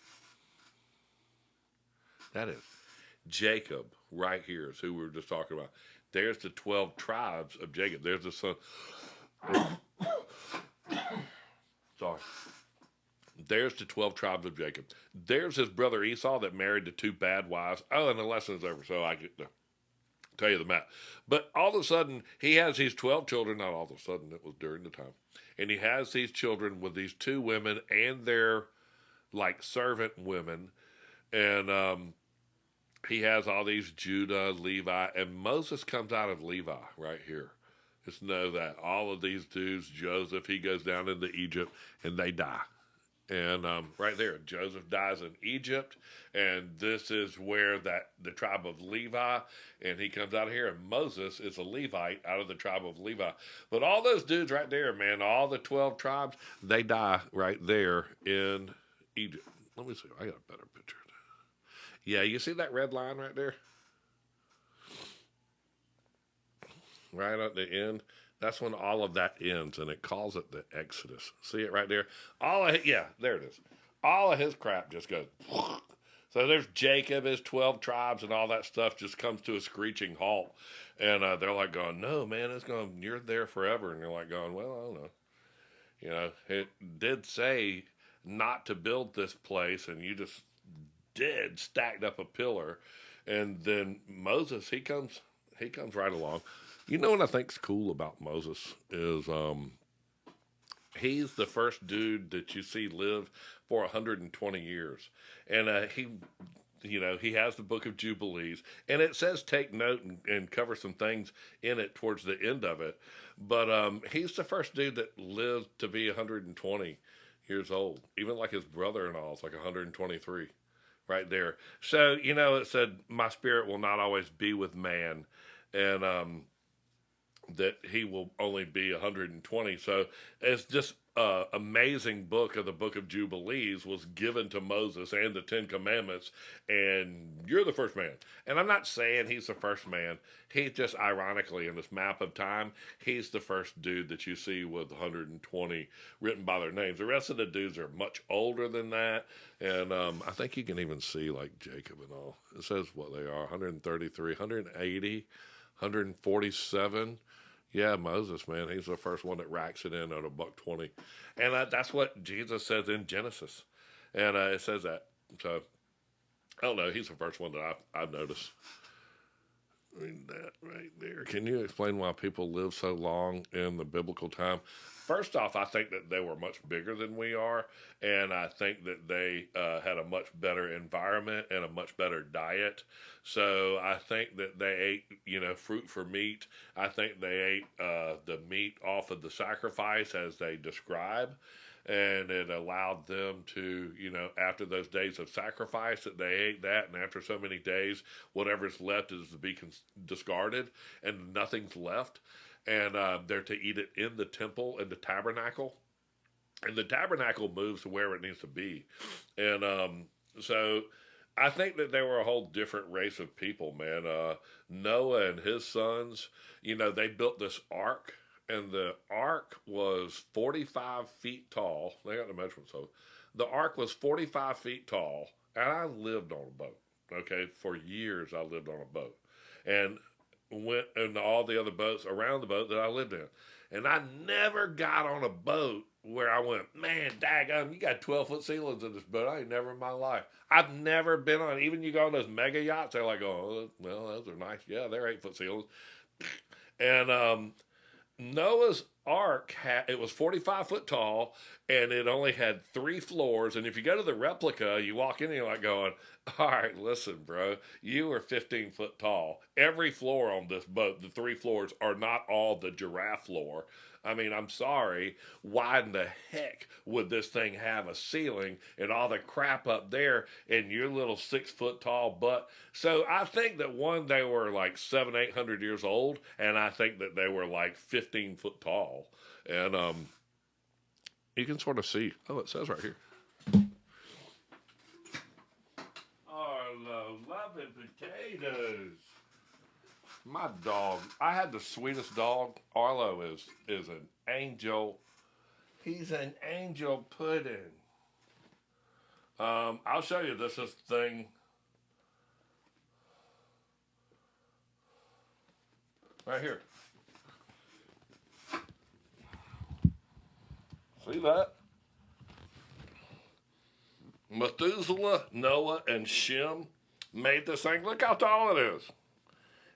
That is Jacob right here is who we were just talking about. There's the 12 tribes of Jacob. There's the son. Sorry. There's the 12 tribes of Jacob. There's his brother Esau that married the 2 bad wives. Oh, and the lesson's over, so I get to tell you the map. But all of a sudden, he has these 12 children. Not all of a sudden, it was during the time. And he has these children with these 2 women and their, like, servant women. And he has all these Judah, Levi, and Moses comes out of Levi right here. Just know that. All of these dudes, Joseph, he goes down into Egypt, and they die. And right there, Joseph dies in Egypt, and this is where the tribe of Levi, and he comes out of here, and Moses is a Levite out of the tribe of Levi. But all those dudes right there, man, all the 12 tribes, they die right there in Egypt. Let me see. I got a better picture. Yeah, you see that red line right there? Right at the end? That's when all of that ends, and it calls it the Exodus. See it right there? There it is. All of his crap just goes. So there's Jacob, his 12 tribes, and all that stuff just comes to a screeching halt. And they're like going, no, man, you're there forever. And you're like going, well, I don't know. You know, it did say not to build this place, and you just stacked up a pillar. And then Moses, he comes right along. You know what I think's cool about Moses is he's the first dude that you see live for 120 years. And he has the book of Jubilees, and it says take note and cover some things in it towards the end of it. But he's the first dude that lived to be 120 years old. Even like his brother-in-law is like 123 right there. So, it said, my spirit will not always be with man. And that he will only be 120. So it's this amazing book of the book of Jubilees was given to Moses and the 10 Commandments, and you're the first man. And I'm not saying he's the first man. He just, ironically, in this map of time, he's the first dude that you see with 120 written by their names. The rest of the dudes are much older than that, and I think you can even see, like, Jacob and all. It says what they are, 133, 180, 147. Yeah, Moses, man, he's the first one that racks it in at $120, and that's what Jesus says in Genesis, and it says that. So I don't know. He's the first one that I've noticed. Read that right there. Can you explain why people live so long in the biblical time? First off, I think that they were much bigger than we are, and I think that they had a much better environment and a much better diet. So I think that they ate, fruit for meat. I think they ate the meat off of the sacrifice as they describe, and it allowed them to, after those days of sacrifice, that they ate that, and after so many days, whatever's left is to be discarded, and nothing's left. And they're to eat it in the temple, in the tabernacle. And the tabernacle moves to where it needs to be. And so I think that they were a whole different race of people, man. Noah and his sons, they built this ark. And the ark was 45 feet tall. They got the measurements of it. The ark was 45 feet tall. And I lived on a boat. Okay, for years I lived on a boat. And went in all the other boats around the boat that I lived in. And I never got on a boat where I went, man, daggum, you got 12-foot ceilings in this boat. I ain't never in my life. I've never been on, even you go on those mega yachts, they're like, oh, well, those are nice. Yeah, they're 8-foot ceilings. And Noah's ark it was 45 foot tall, and it only had 3 floors. And if you go to the replica, you walk in and you're like going, all right, listen, bro, you are 15 foot tall. Every floor on this boat, the 3 floors, are not all the giraffe floor. I mean, I'm sorry, why in the heck would this thing have a ceiling and all the crap up there and your little 6 foot tall butt? So I think that they were like 700-800 years old, and I think that they were like 15 foot tall. And you can sort of see, it says right here. Oh, no, love it. potatoes. My dog, I had the sweetest dog. Arlo is an angel. He's an angel pudding. I'll show you this thing. Right here. See that? Methuselah, Noah, and Shem made this thing. Look how tall it is.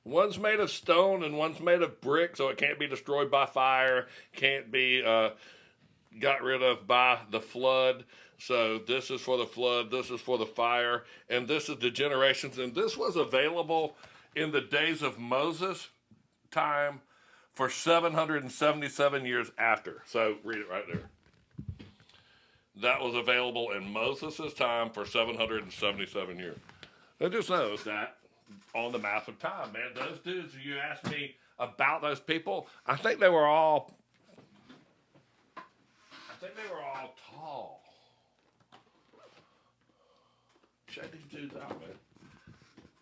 One's made of stone and one's made of brick, so it can't be destroyed by fire, can't be got rid of by the flood. So this is for the flood, this is for the fire, and this is the generations. And this was available in the days of Moses' time for 777 years after. So read it right there. That was available in Moses' time for 777 years. It just knows that on the map of time, man. Those dudes, you asked me about those people, I think they were all tall. Check these dudes out, man.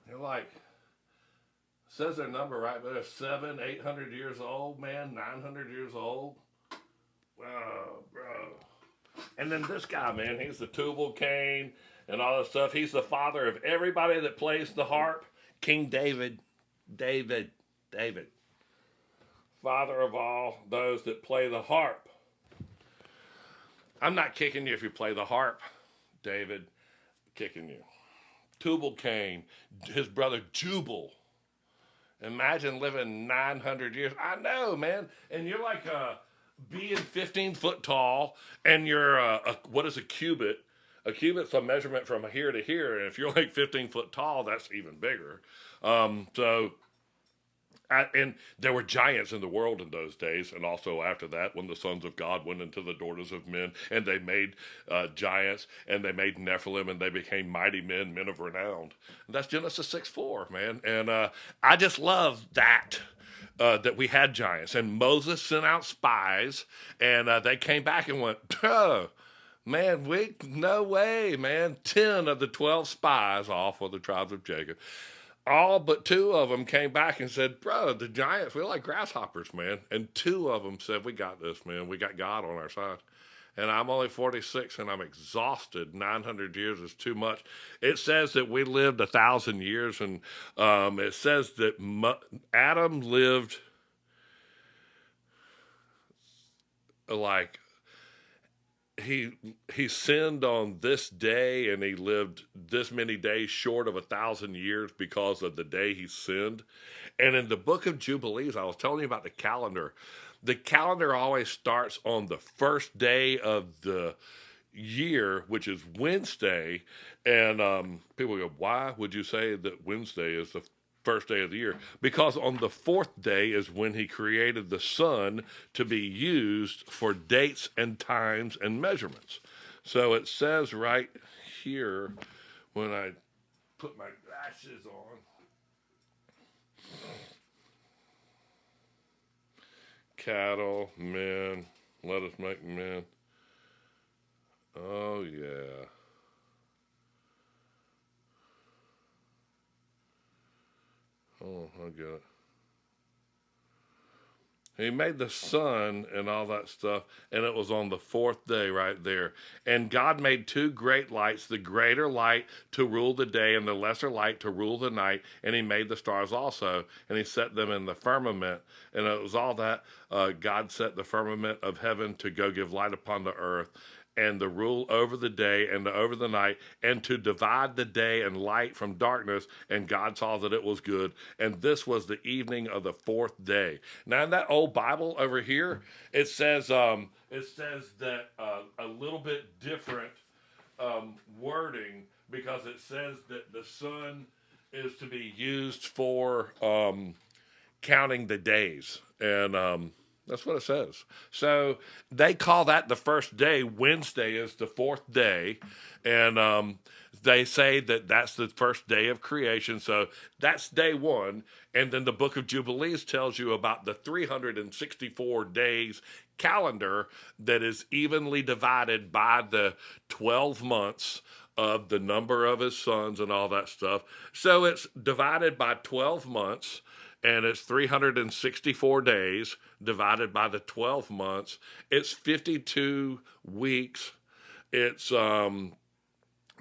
They're like, says their number right there, 700, 800 years old, man, 900 years old. Oh, bro. And then this guy, man, he's the Tubal Cain and all this stuff. He's the father of everybody that plays the harp. King David. Father of all those that play the harp. I'm not kicking you if you play the harp, David. I'm kicking you. Tubal Cain, his brother Jubal. Imagine living 900 years. I know, man. And you're like being 15 foot tall, and you're what is a cubit? A cubit's a measurement from here to here, and if you're like 15 foot tall, that's even bigger. And there were giants in the world in those days, and also after that, when the sons of God went into the daughters of men, and they made giants, and they made Nephilim, and they became mighty men, men of renown. And that's Genesis 6:4, man. And I just love that. That we had giants, and Moses sent out spies, and they came back and went, oh, man, no way, man. 10 of the 12 spies, all for the tribes of Jacob, all but 2 of them came back and said, bro, the giants, we're like grasshoppers, man. And 2 of them said, we got this, man. We got God on our side. And I'm only 46 and I'm exhausted. 900 years is too much. It says that we lived 1,000 years, and it says that Adam lived like he sinned on this day, and he lived this many days short of 1,000 years because of the day he sinned. And in the book of Jubilees, I was telling you about the calendar. The calendar always starts on the first day of the year, which is Wednesday. And people go, why would you say that Wednesday is the first day of the year? Because on the 4th day is when he created the sun to be used for dates and times and measurements. So it says right here, when I put my glasses on, cattle, men, let us make men. Oh, yeah. Oh, I get it. He made the sun and all that stuff, and it was on the 4th day right there. And God made 2 great lights, the greater light to rule the day and the lesser light to rule the night. And he made the stars also, and he set them in the firmament. And it was all that. God set the firmament of heaven to go give light upon the earth, and the rule over the day and over the night, and to divide the day and light from darkness. And God saw that it was good. And this was the evening of the 4th day. Now, in that old Bible over here, it says that a little bit different wording, because it says that the sun is to be used for counting the days. And that's what it says. So they call that the first day. Wednesday is the 4th day. And they say that that's the first day of creation. So that's day 1. And then the book of Jubilees tells you about the 364 days calendar that is evenly divided by the 12 months of the number of his sons and all that stuff. So it's divided by 12 months, and it's 364 days divided by the 12 months. It's 52 weeks. It's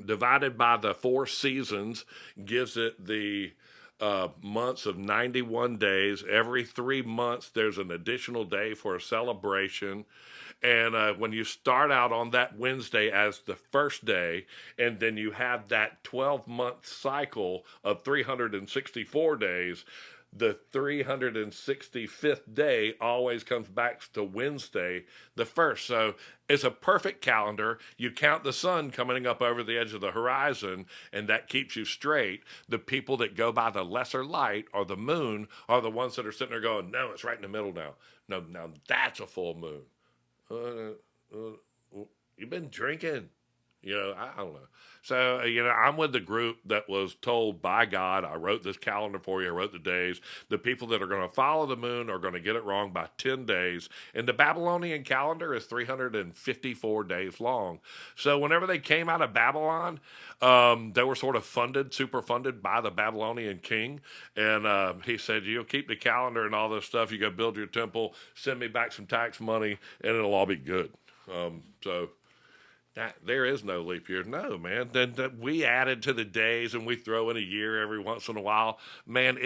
divided by the 4 seasons, gives it the months of 91 days. Every 3 months, there's an additional day for a celebration. And when you start out on that Wednesday as the first day, and then you have that 12-month cycle of 364 days, the 365th day always comes back to Wednesday, the first. So it's a perfect calendar. You count the sun coming up over the edge of the horizon, and that keeps you straight. The people that go by the lesser light or the moon are the ones that are sitting there going, no, it's right in the middle now. No, now that's a full moon. You've been drinking. I don't know. So, I'm with the group that was told by God, I wrote this calendar for you, I wrote the days. The people that are going to follow the moon are going to get it wrong by 10 days. And the Babylonian calendar is 354 days long. So whenever they came out of Babylon, they were sort of super funded by the Babylonian king. And he said, you'll keep the calendar and all this stuff. You go build your temple, send me back some tax money, and it'll all be good. There is no leap year. No, man. Then we added to the days and we throw in a year every once in a while. Man,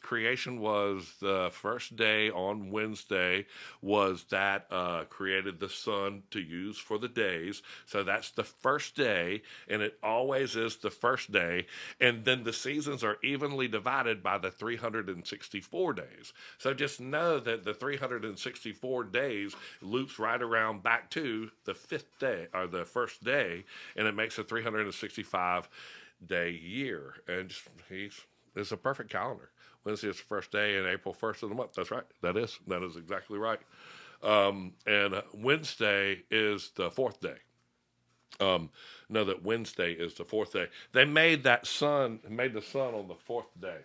creation was the first day on Wednesday was that created the sun to use for the days. So that's the first day, and it always is the first day. And then the seasons are evenly divided by the 364 days. So just know that the 364 days loops right around back to the 5th day, or the first day, and it makes a 365 day year. And it's a perfect calendar. Wednesday is the first day and April 1st of the month. That's right. That is exactly right. And Wednesday is the 4th day. Know that Wednesday is the 4th day. They made the sun on the 4th day.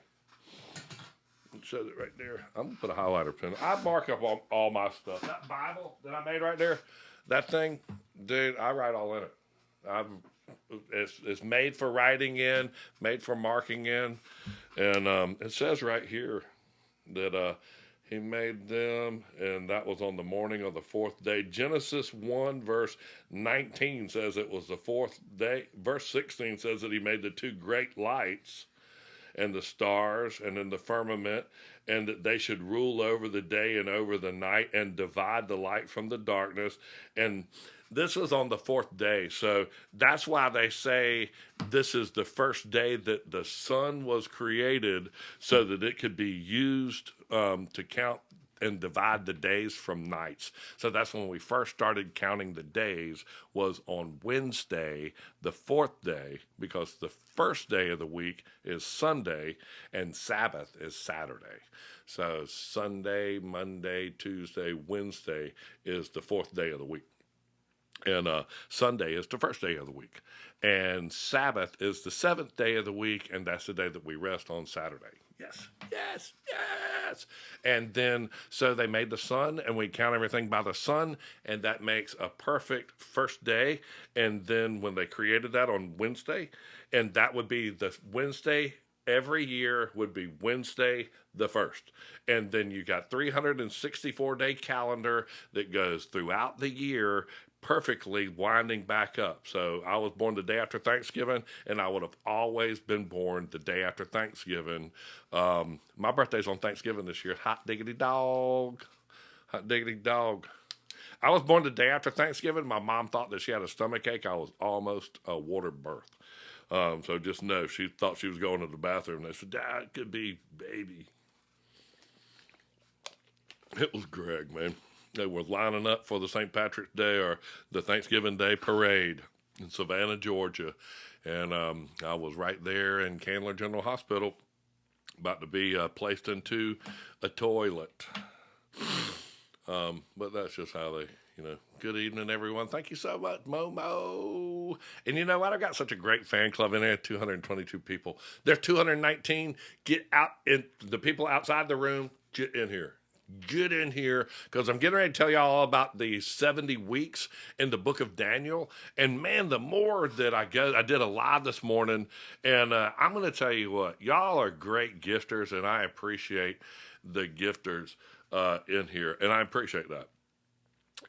It says it right there. I'm going to put a highlighter pen. I mark up all my stuff. That Bible that I made right there, that thing, dude, I write all in it. It's made for writing in, made for marking in. And it says right here that he made them, and that was on the morning of the 4th day. Genesis 1, verse 19 says it was the 4th day. Verse 16 says that he made the 2 great lights and the stars and in the firmament, and that they should rule over the day and over the night and divide the light from the darkness. And this was on the 4th day. So that's why they say this is the first day that the sun was created, so that it could be used to count and divide the days from nights. So that's when we first started counting the days, was on Wednesday, the 4th day, because the first day of the week is Sunday and Sabbath is Saturday. So Sunday, Monday, Tuesday, Wednesday is the 4th day of the week. And Sunday is the first day of the week. And Sabbath is the 7th day of the week, and that's the day that we rest on Saturday. Yes, yes, yes. And then, so they made the sun, and we count everything by the sun, and that makes a perfect first day. And then when they created that on Wednesday, and that would be the Wednesday, every year would be Wednesday the 1st. And then you got 364-day calendar that goes throughout the year, perfectly winding back up. So I was born the day after Thanksgiving, and I would have always been born the day after Thanksgiving. My birthday's on Thanksgiving this year. Hot diggity dog. Hot diggity dog. I was born the day after Thanksgiving. My mom thought that she had a stomach ache. I was almost a water birth. So just know, she thought she was going to the bathroom. They said, Dad, it could be baby. It was Greg, man. They were lining up for the St. Patrick's Day or the Thanksgiving Day parade in Savannah, Georgia. And I was right there in Candler General Hospital, about to be placed into a toilet. But that's just how they, Good evening, everyone. Thank you so much, Momo. And you know what? I've got such a great fan club in there, 222 people. There's 219. Get out. The people outside the room, get in here. get in here because I'm getting ready to tell y'all all about the 70 weeks in the book of Daniel. And man, the more that I did a live this morning, and I'm going to tell you what, y'all are great gifters, and I appreciate the gifters in here, and I appreciate that.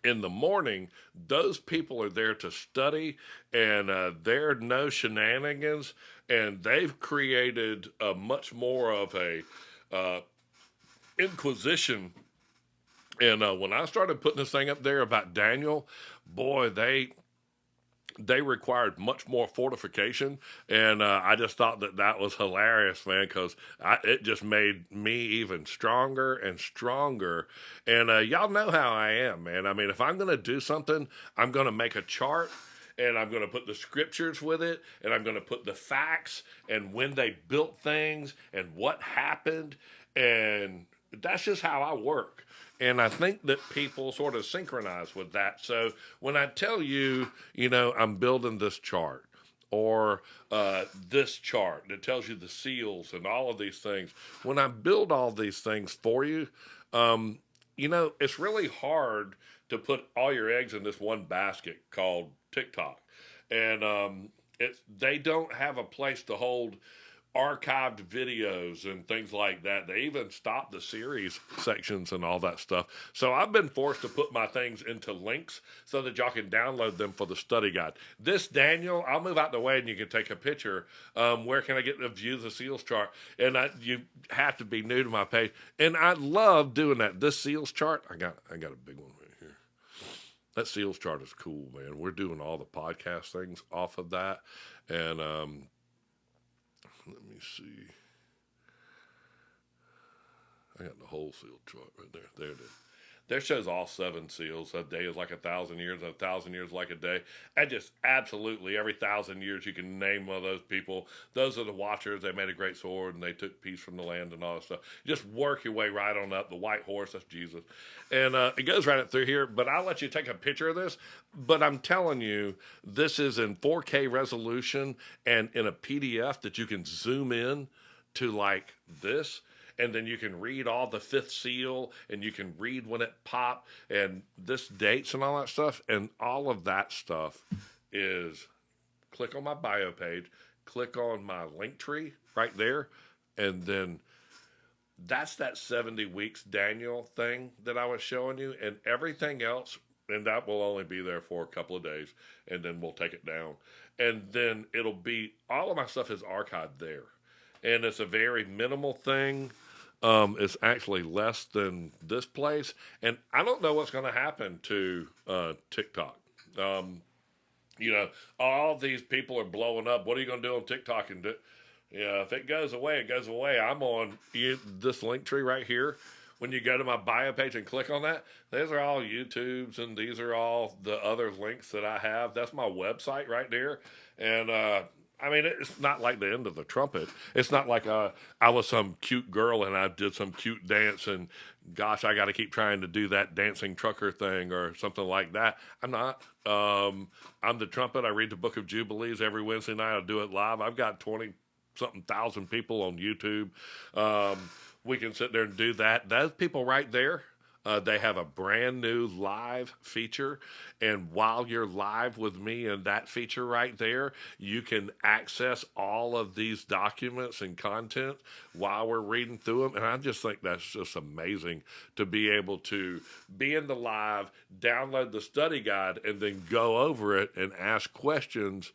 In the morning, those people are there to study, and they're no shenanigans, and they've created a much more of a inquisition. And when I started putting this thing up there about Daniel, boy, they required much more fortification, and I just thought that was hilarious, man, because it just made me even stronger and stronger. And y'all know how I am, man. I mean, if I'm going to do something, I'm going to make a chart, and I'm going to put the scriptures with it, and I'm going to put the facts, and when they built things, and what happened, and that's just how I work. And I think that people sort of synchronize with that. So when I tell you, I'm building this chart or this chart that tells you the seals and all of these things, when I build all these things for you, it's really hard to put all your eggs in this one basket called TikTok. And they don't have a place to hold archived videos and things like that. They even stopped the series sections and all that stuff. So I've been forced to put my things into links so that y'all can download them for the study guide. This Daniel, I'll move out the way and you can take a picture. Where can I get to view the seals chart? And you have to be new to my page. And I love doing that. This seals chart, I got a big one right here. That seals chart is cool, man. We're doing all the podcast things off of that. And let me see. I got the whole seal chart right there. There it is. There shows all 7 seals. A day is like 1,000 years, 1,000 years like a day. And just absolutely every 1,000 years you can name one of those people. Those are the watchers. They made a great sword and they took peace from the land and all that stuff. Just work your way right on up. The white horse, that's Jesus. And it goes right up through here. But I'll let you take a picture of this. But I'm telling you, this is in 4K resolution and in a PDF that you can zoom in to like this. And then you can read all the 5th seal, and you can read when it popped, and this dates and all that stuff. And all of that stuff is, click on my bio page, click on my link tree right there, and then that's that 70 weeks Daniel thing that I was showing you, and everything else, and that will only be there for a couple of days, and then we'll take it down. And then it'll be, all of my stuff is archived there. And it's a very minimal thing. It's actually less than this place. And I don't know what's going to happen to TikTok. All these people are blowing up. What are you going to do on TikTok? And if it goes away, it goes away. I'm on this link tree right here. When you go to my bio page and click on that, these are all YouTubes, and these are all the other links that I have. That's my website right there. And it's not like the end of the trumpet. It's not like I was some cute girl and I did some cute dance and, gosh, I got to keep trying to do that dancing trucker thing or something like that. I'm not. I'm the trumpet. I read the book of Jubilees every Wednesday night. I do it live. I've got 20-something thousand people on YouTube. We can sit there and do that. Those people right there, they have a brand new live feature. And while you're live with me in that feature right there, you can access all of these documents and content while we're reading through them. And I just think that's just amazing to be able to be in the live, download the study guide, and then go over it and ask questions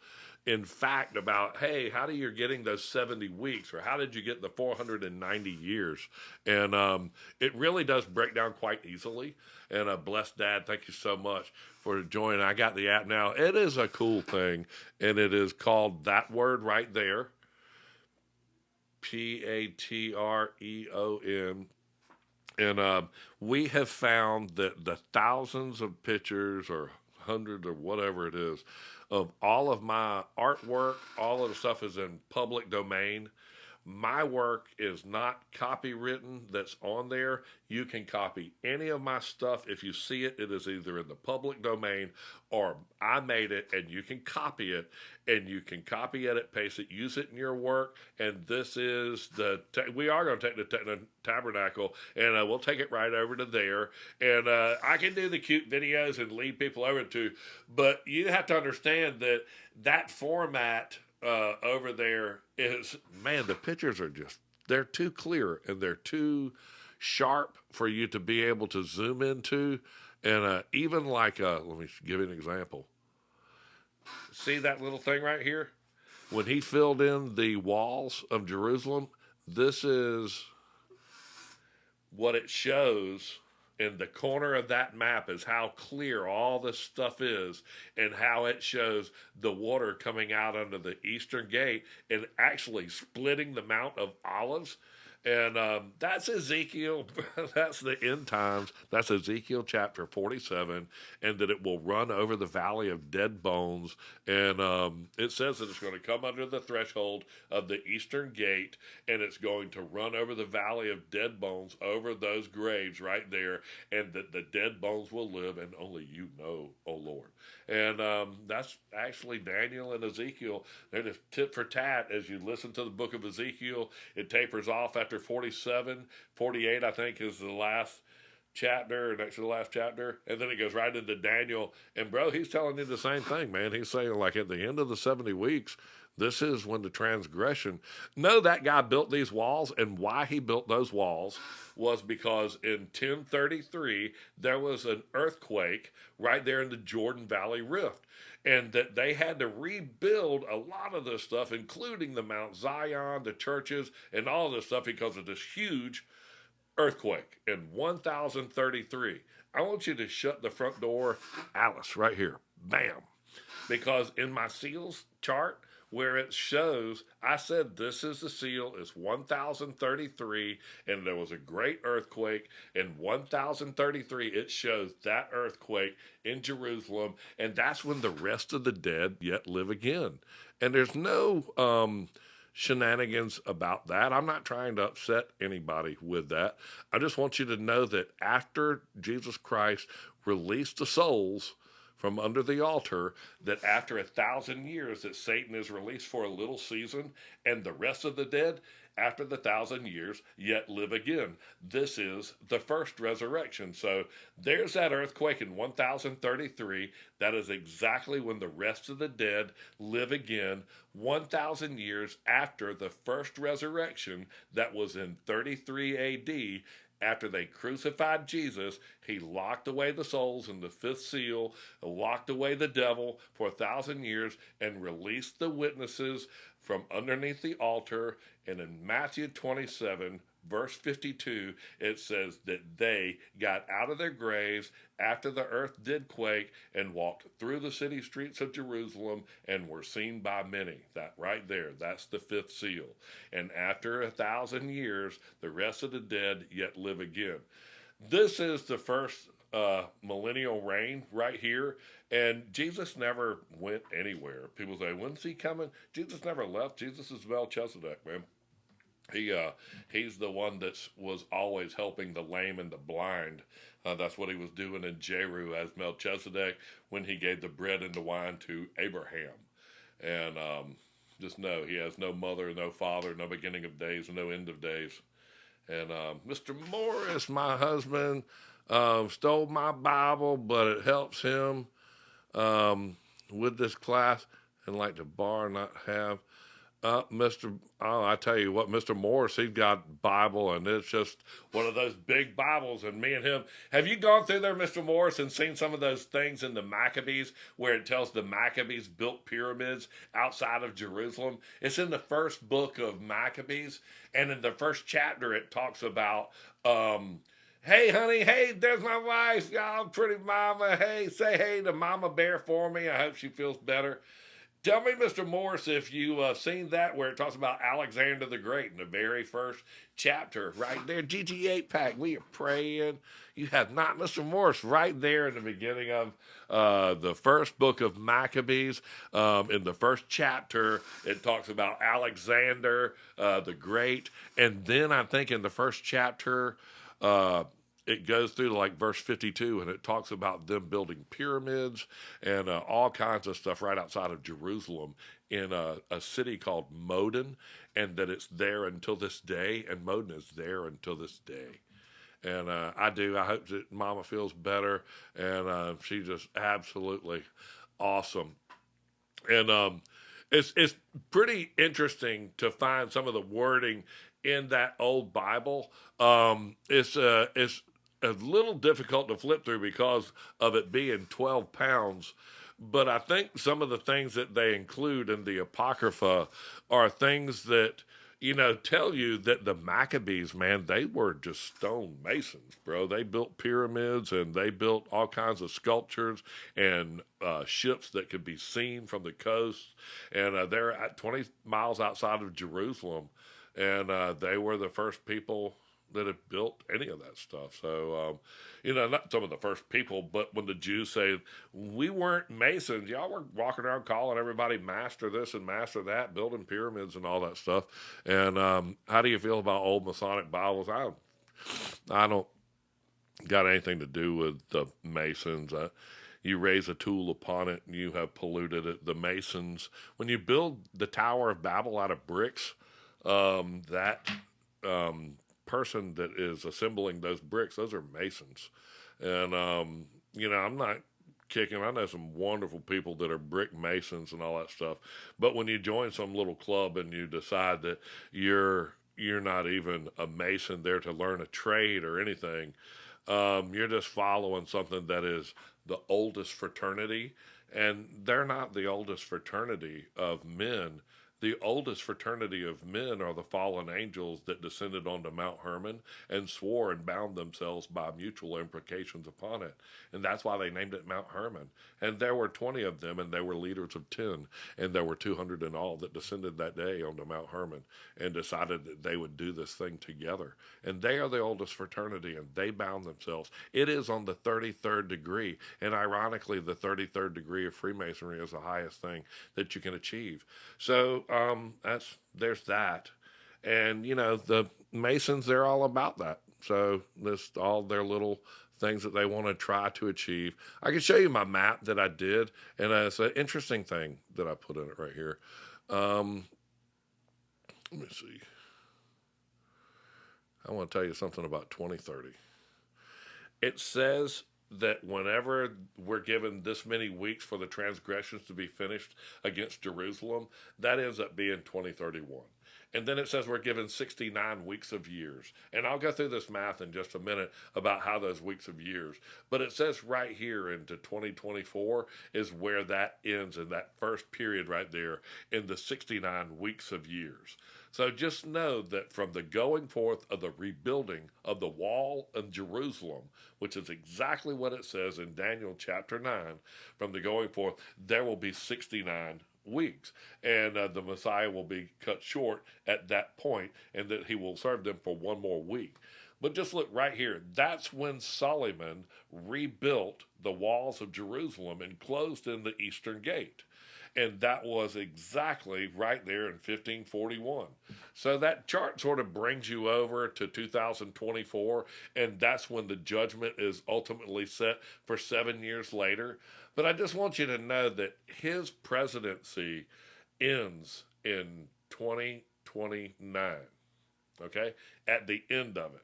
in fact about, hey, how do you getting those 70 weeks, or how did you get the 490 years? And it really does break down quite easily. And blessed Dad, thank you so much for joining. I got the app now. It is a cool thing, and it is called that word right there, Patreon. And we have found that the thousands of pictures or hundreds or whatever it is of all of my artwork, all of the stuff is in public domain. My work is not copywritten that's on there. You can copy any of my stuff. If you see it, it is either in the public domain or I made it, and you can copy it, and you can copy, edit, paste it, use it in your work. And this is we are going to take the tabernacle, and we'll take it right over to there. And I can do the cute videos and lead people over to, but you have to understand that format over there is, man, the pictures are they're too clear and they're too sharp for you to be able to zoom into. And even like, let me give you an example. See that little thing right here? When he filled in the walls of Jerusalem, this is what it shows in the corner of that map, is how clear all this stuff is, and how it shows the water coming out under the eastern gate and actually splitting the Mount of Olives. And that's Ezekiel. That's the end times. That's Ezekiel chapter 47, and that it will run over the valley of dead bones. And it says that it's going to come under the threshold of the eastern gate, and it's going to run over the valley of dead bones, over those graves right there, and that the dead bones will live, and only you know, O Lord. And that's actually Daniel and Ezekiel. They're just tit for tat. As you listen to the book of Ezekiel, it tapers off after 47. 48, I think, is the last chapter, or next to the last chapter. And then it goes right into Daniel. And, bro, he's telling you the same thing, man. He's saying, like, at the end of the 70 weeks, this is when the transgression. No, that guy built these walls, and why he built those walls was because in 1033, there was an earthquake right there in the Jordan Valley Rift, and that they had to rebuild a lot of this stuff, including the Mount Zion, the churches, and all this stuff, because of this huge earthquake in 1033. I want you to shut the front door, Alice, right here. Bam. Because in my seals chart, where it shows, I said this is the seal, it's 1033, and there was a great earthquake in 1033. It shows that earthquake in Jerusalem, and that's when the rest of the dead yet live again. And there's no shenanigans about that. I'm not trying to upset anybody with that. I just want you to know that after Jesus Christ released the souls from under the altar, that after 1,000 years that Satan is released for a little season, and the rest of the dead after the 1,000 years yet live again. This is the first resurrection. So there's that earthquake in 1033. That is exactly when the rest of the dead live again, 1,000 years after the first resurrection that was in 33 AD. After they crucified Jesus, he locked away the souls in the fifth seal, locked away the devil for 1,000 years, and released the witnesses from underneath the altar. And in Matthew 27, verse 52, it says that they got out of their graves after the earth did quake and walked through the city streets of Jerusalem and were seen by many. That right there, that's the fifth seal. And after 1,000 years, the rest of the dead yet live again. This is the first millennial reign right here. And Jesus never went anywhere. People say, when's he coming? Jesus never left. Jesus is Melchizedek, man. He's the one that was always helping the lame and the blind. That's what he was doing in Jeru as Melchizedek when he gave the bread and the wine to Abraham. And just know he has no mother, no father, no beginning of days, no end of days. And Mr. Morris, my husband, stole my Bible, but it helps him with this class, and like to borrow, not have. I tell you what, Mr. Morris, he's got Bible, and it's just one of those big Bibles. And me and him, have you gone through there, Mr. Morris, and seen some of those things in the Maccabees where it tells the Maccabees built pyramids outside of Jerusalem? It's in the first book of Maccabees, and in the first chapter, it talks about, hey, honey, hey, there's my wife, y'all, pretty mama. Hey, say hey to Mama Bear for me. I hope she feels better. Tell me, Mr. Morris, if you've seen that where it talks about Alexander the Great in the very first chapter, right there, GG8 pack. We are praying. You have not, Mr. Morris, right there in the beginning of the first book of Maccabees. In the first chapter, it talks about Alexander the Great. And then I think in the first chapter, it goes through to like verse 52, and it talks about them building pyramids and all kinds of stuff right outside of Jerusalem in a city called Modin, and that it's there until this day, and Modin is there until this day. And I hope that Mama feels better, and she's just absolutely awesome. And it's pretty interesting to find some of the wording in that old Bible. It's a little difficult to flip through because of it being 12 pounds. But I think some of the things that they include in the Apocrypha are things that, tell you that the Maccabees, man, they were just stone masons, bro. They built pyramids and they built all kinds of sculptures and ships that could be seen from the coast. And they're at 20 miles outside of Jerusalem. And they were the first people that have built any of that stuff. So, not some of the first people, but when the Jews say, we weren't masons, y'all were walking around calling everybody master this and master that, building pyramids and all that stuff. And how do you feel about old Masonic Bibles? I don't got anything to do with the Masons. You raise a tool upon it and you have polluted it. The Masons, when you build the Tower of Babel out of bricks, that person that is assembling those bricks, those are masons. And I'm not kicking. I know some wonderful people that are brick masons and all that stuff. But when you join some little club and you decide that you're not even a mason there to learn a trade or anything, you're just following something that is the oldest fraternity, and they're not the oldest fraternity of men. The oldest fraternity of men are the fallen angels that descended onto Mount Hermon and swore and bound themselves by mutual imprecations upon it. And that's why they named it Mount Hermon. And there were 20 of them, and they were leaders of 10. And there were 200 in all that descended that day onto Mount Hermon and decided that they would do this thing together. And they are the oldest fraternity, and they bound themselves. It is on the 33rd degree. And ironically, the 33rd degree of Freemasonry is the highest thing that you can achieve. So, there's that. And the Masons, they're all about that. So this all their little things that they want to try to achieve. I can show you my map that I did, and it's an interesting thing that I put in it right here. Let me see. I want to tell you something about 2030. It says that whenever we're given this many weeks for the transgressions to be finished against Jerusalem, that ends up being 2031. And then it says we're given 69 weeks of years. And I'll go through this math in just a minute about how those weeks of years. But it says right here into 2024 is where that ends, in that first period right there in the 69 weeks of years. So just know that from the going forth of the rebuilding of the wall of Jerusalem, which is exactly what it says in Daniel chapter 9, from the going forth, there will be 69 weeks. And the Messiah will be cut short at that point, and that he will serve them for one more week. But just look right here. That's when Solomon rebuilt the walls of Jerusalem and closed in the eastern gate. And that was exactly right there in 1541. So that chart sort of brings you over to 2024, and that's when the judgment is ultimately set for 7 years later. But I just want you to know that his presidency ends in 2029, okay, at the end of it.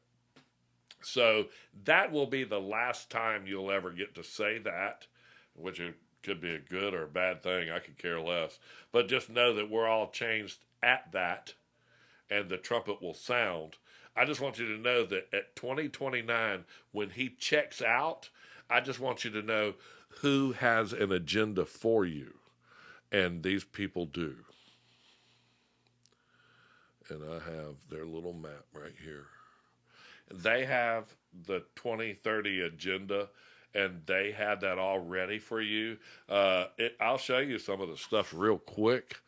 So that will be the last time you'll ever get to say that, which is could be a good or a bad thing. I could care less. But just know that we're all changed at that, and the trumpet will sound. I just want you to know that at 2029, when he checks out, I just want you to know who has an agenda for you. And these people do. And I have their little map right here. They have the 2030 agenda. and they had that all ready for you. I'll show you some of the stuff real quick.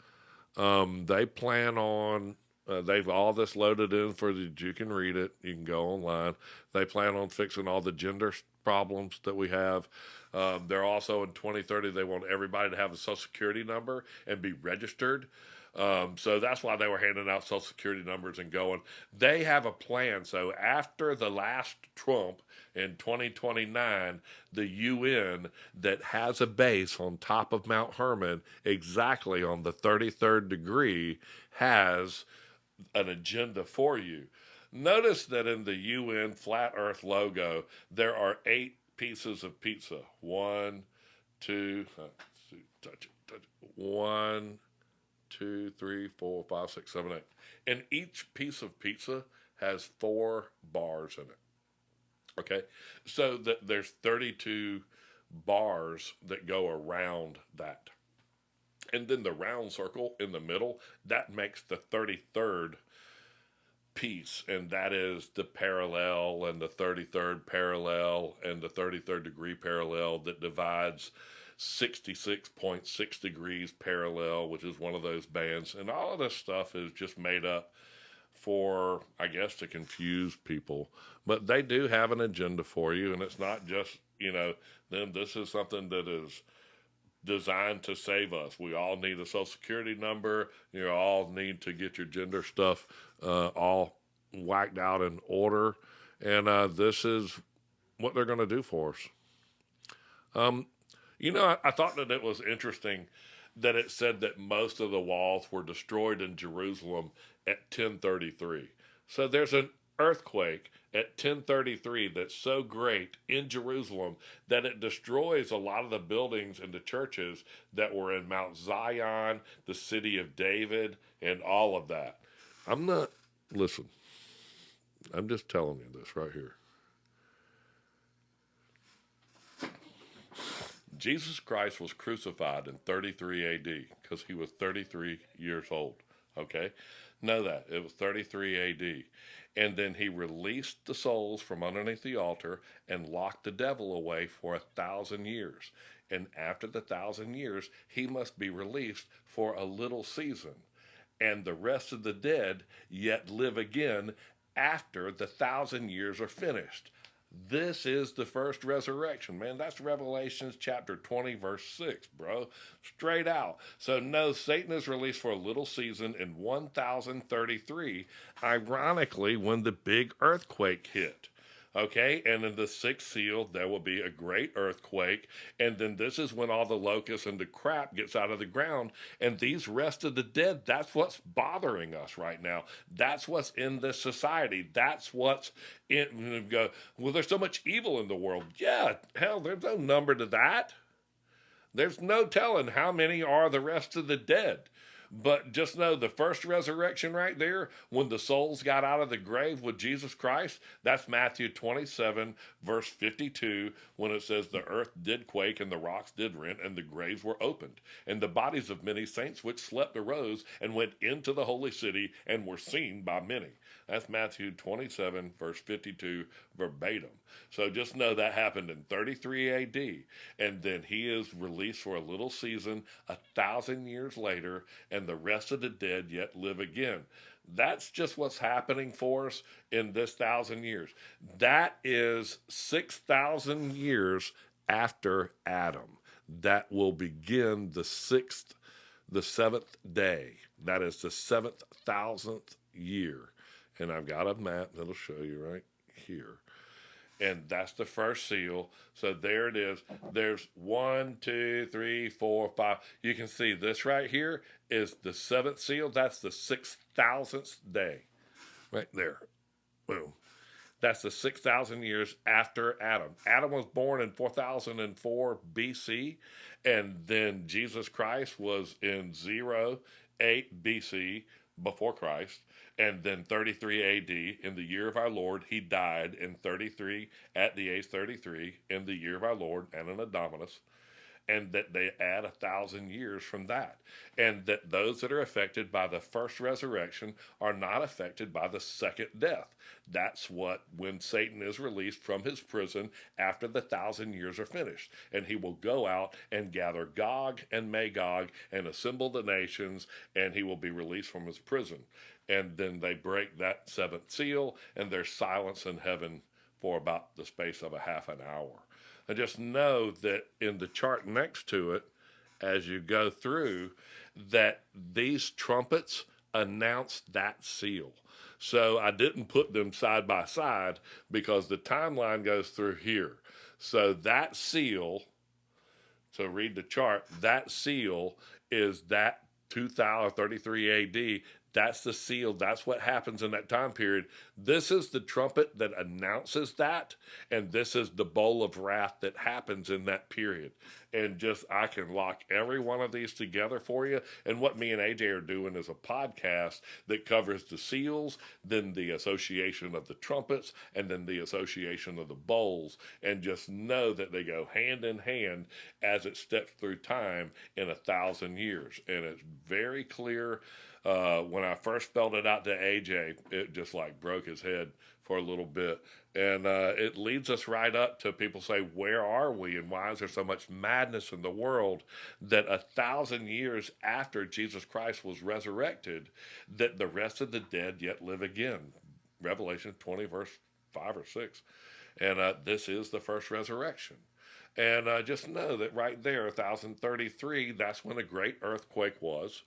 They plan on, they've all this loaded in for that you can read it. You can go online. They plan on fixing all the gender problems that we have. They're also in 2030, they want everybody to have a social security number and be registered. So that's why they were handing out social security numbers and going. They have a plan. So after the last Trump in 2029, the UN that has a base on top of Mount Hermon, exactly on the 33rd degree, has an agenda for you. Notice that in the UN flat Earth logo, there are 8 pieces of pizza. 1, 2, touch it. 1, 2, 3, 4, 5, 6, 7, 8. And each piece of pizza has 4 bars in it. Okay? So there's 32 bars that go around that. And then the round circle in the middle, that makes the 33rd piece, and that is the parallel and the 33rd parallel and the 33rd degree parallel that divides 66.6 degrees parallel, which is one of those bands. And all of this stuff is just made up for, I guess, to confuse people. But they do have an agenda for you, and it's not just, them. This is something that is designed to save us. We all need a social security number. You all need to get your gender stuff all whacked out in order. And this is what they're going to do for us. I thought that it was interesting that it said that most of the walls were destroyed in Jerusalem at 1033. So there's an earthquake at 1033 that's so great in Jerusalem that it destroys a lot of the buildings and the churches that were in Mount Zion, the city of David, and all of that. Listen, I'm just telling you this right here. Jesus Christ was crucified in 33 AD because he was 33 years old. Okay? Know that. It was 33 AD. And then he released the souls from underneath the altar and locked the devil away for 1,000 years. And after the 1,000 years, he must be released for a little season. And the rest of the dead yet live again after the 1,000 years are finished. This is the first resurrection, man. That's Revelation chapter 20, verse 6, bro. Straight out. So, no, Satan is released for a little season in 1033, ironically, when the big earthquake hit. Okay, and in the 6th seal, there will be a great earthquake, and then this is when all the locusts and the crap gets out of the ground, and these rest of the dead, that's what's bothering us right now. That's what's in this society. That's what's in, well, there's so much evil in the world. Yeah, hell, there's no number to that. There's no telling how many are the rest of the dead. But just know the first resurrection right there, when the souls got out of the grave with Jesus Christ, that's Matthew 27, verse 52, when it says the earth did quake and the rocks did rent and the graves were opened. And the bodies of many saints which slept arose and went into the holy city and were seen by many. That's Matthew 27, verse 52, verbatim. So just know that happened in 33 AD. And then he is released for a little season 1,000 years later, and the rest of the dead yet live again. That's just what's happening for us in this 1,000 years. That is 6,000 years after Adam. That will begin the 7th day. That is the 7,000th year. And I've got a map that'll show you right here. And that's the first seal. So there it is. There's 1, 2, 3, 4, 5. You can see this right here is the 7th seal. That's the 6,000th day. Right there. Boom. That's the 6,000 years after Adam. Adam was born in 4004 BC. And then Jesus Christ was in 08 BC before Christ. And then 33 AD, in the year of our Lord, he died in 33, at the age 33, in the year of our Lord, Anno Dominus. and that they add 1,000 years from that, and that those that are affected by the first resurrection are not affected by the second death. That's what when Satan is released from his prison after the 1,000 years are finished, and he will go out and gather Gog and Magog and assemble the nations, and he will be released from his prison. And then they break that seventh seal, and there's silence in heaven for about the space of a half an hour. And just know that in the chart next to it, as you go through, that these trumpets announce that seal. So I didn't put them side by side because the timeline goes through here. So that seal, so read the chart, that seal is that 2033 AD. That's the seal. That's what happens in that time period. This is the trumpet that announces that, and this is the bowl of wrath that happens in that period. And just, I can lock every one of these together for you. And what me and AJ are doing is a podcast that covers the seals, then the association of the trumpets, and then the association of the bowls. And just know that they go hand in hand as it steps through time in 1,000 years. And it's very clear. When I first spelled it out to AJ, it just like broke his head for a little bit. And it leads us right up to people say, where are we and why is there so much madness in the world that 1,000 years after Jesus Christ was resurrected, that the rest of the dead yet live again? Revelation 20, verse 5 or 6. And this is the first resurrection. And just know that right there, 1033, that's when a great earthquake was.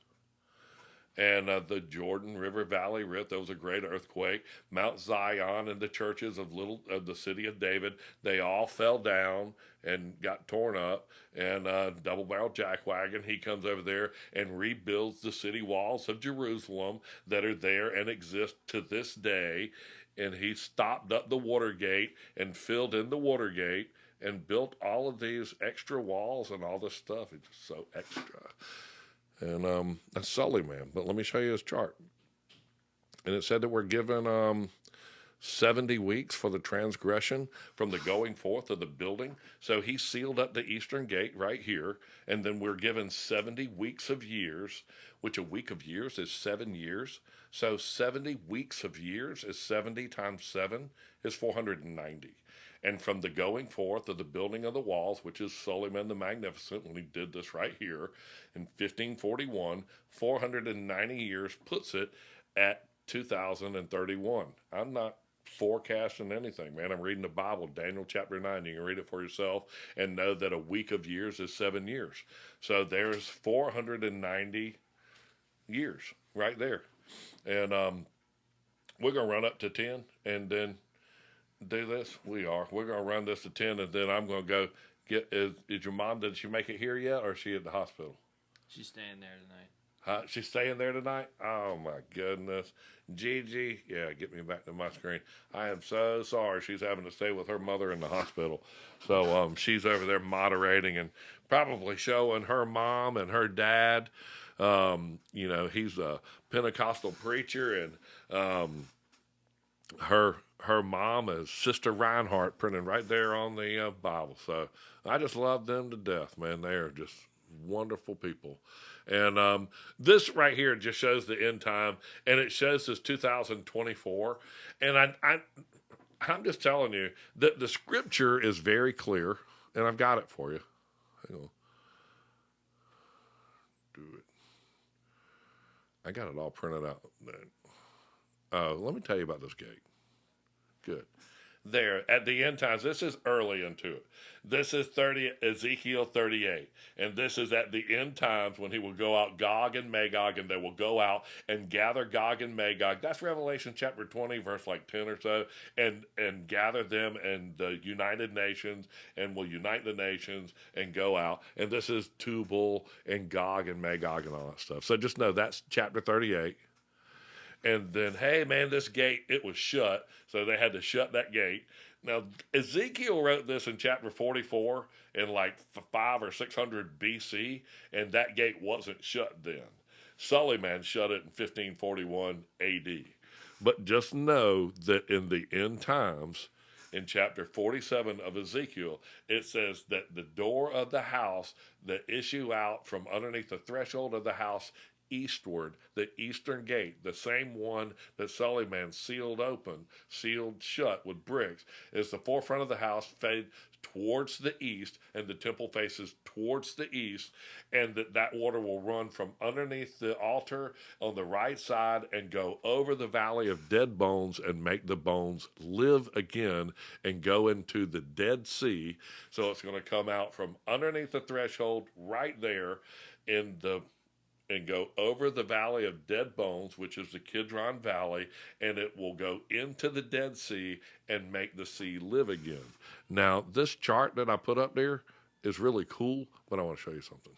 And the Jordan River Valley Rift, there was a great earthquake. Mount Zion and the churches of the city of David, they all fell down and got torn up. And double-barrel jackwagon, he comes over there and rebuilds the city walls of Jerusalem that are there and exist to this day. And he stopped up the Watergate and filled in the Watergate and built all of these extra walls and all this stuff. It's just so extra. And that's Sully, man. But let me show you his chart. And it said that we're given 70 weeks for the transgression from the going forth of the building. So he sealed up the eastern gate right here. And then we're given 70 weeks of years, which a week of years is 7 years. So 70 weeks of years is 70 times 7 is 490. And from the going forth of the building of the walls, which is Solomon the Magnificent, when he did this right here in 1541, 490 years puts it at 2031. I'm not forecasting anything, man. I'm reading the Bible, Daniel chapter 9. You can read it for yourself and know that a week of years is 7 years. So there's 490 years right there. And we're going to run up to 10 and then do this. We're going to run this to 10, and then I'm going to go get, is your mom, did she make it here yet, or is she at the hospital? She's staying there tonight. She's staying there tonight? Oh, my goodness. Gigi, yeah, get me back to my screen. I am so sorry she's having to stay with her mother in the hospital. So she's over there moderating and probably showing her mom and her dad. You know, he's a Pentecostal preacher, and her mom is Sister Reinhardt, printed right there on the Bible. So I just love them to death, man. They are just wonderful people. And this right here just shows the end time, and it shows this 2024. And I'm just telling you that the scripture is very clear, and I've got it for you. Hang on. Do it. I got it all printed out. Let me tell you about this gate. Good. There, at the end times, this is early into it. This is Ezekiel 38. And this is at the end times when he will go out, Gog and Magog, and they will go out and gather Gog and Magog. That's Revelation chapter 20, verse like 10 or so, and gather them in the United Nations, and will unite the nations and go out. And this is Tubal and Gog and Magog and all that stuff. So just know that's chapter 38. And then, hey, man, this gate, it was shut, so they had to shut that gate. Now, Ezekiel wrote this in chapter 44 in like 500 or 600 BC, and that gate wasn't shut then. Suleiman shut it in 1541 AD. But just know that in the end times, in chapter 47 of Ezekiel, it says that the door of the house that issue out from underneath the threshold of the house eastward, the eastern gate, the same one that Suleiman sealed shut with bricks, is the forefront of the house faced towards the east, and the temple faces towards the east, and that water will run from underneath the altar on the right side and go over the valley of dead bones and make the bones live again and go into the Dead Sea. So it's going to come out from underneath the threshold right there and go over the valley of dead bones, which is the Kidron Valley, and it will go into the Dead Sea and make the sea live again. Now, this chart that I put up there is really cool, but I want to show you something.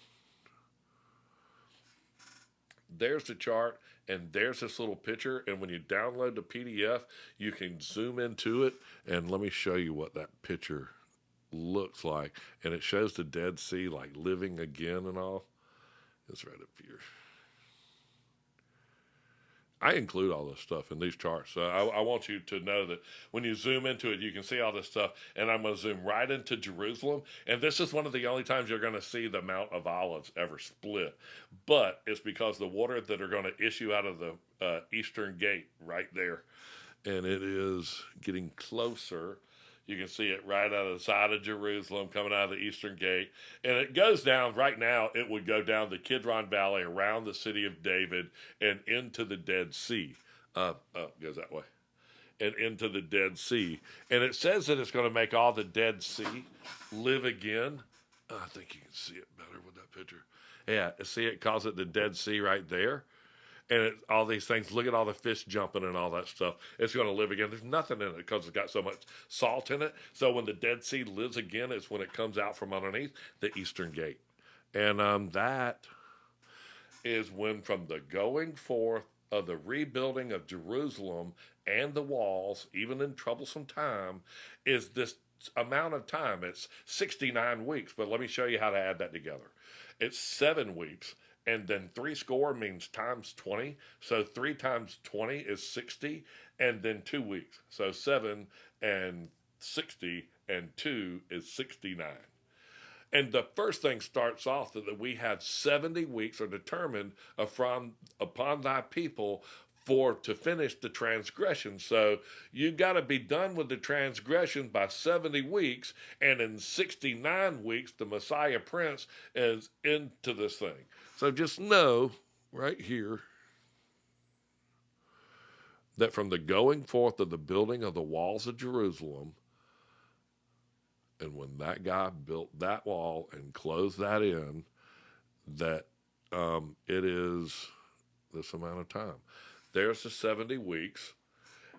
There's the chart, and there's this little picture, and when you download the PDF, you can zoom into it, and let me show you what that picture looks like. And it shows the Dead Sea like living again and all. It's right up here. I include all this stuff in these charts. So I want you to know that when you zoom into it, you can see all this stuff. And I'm going to zoom right into Jerusalem. And this is one of the only times you're going to see the Mount of Olives ever split. But it's because the water that are going to issue out of the eastern gate right there. And it is getting closer. You can see it right out of the side of Jerusalem coming out of the eastern gate. And it goes down, right now, it would go down the Kidron Valley around the city of David and into the Dead Sea. Goes that way. And into the Dead Sea. And it says that it's going to make all the Dead Sea live again. I think you can see it better with that picture. Yeah, see, it calls it the Dead Sea right there. And all these things, look at all the fish jumping and all that stuff. It's going to live again. There's nothing in it because it's got so much salt in it. So when the Dead Sea lives again, it's when it comes out from underneath the eastern gate. And that is when, from the going forth of the rebuilding of Jerusalem and the walls, even in troublesome time, is this amount of time. It's 69 weeks. But let me show you how to add that together. It's 7 weeks. And then 70 means times 20. So 3 times 20 is 60. And then 2 weeks. So 7 and 60 and 2 is 69. And the first thing starts off that we have 70 weeks are determined upon thy people to finish the transgression. So you got to be done with the transgression by 70 weeks. And in 69 weeks, the Messiah Prince is into this thing. So just know right here that from the going forth of the building of the walls of Jerusalem, and when that guy built that wall and closed that in, that it is this amount of time. There's the 70 weeks,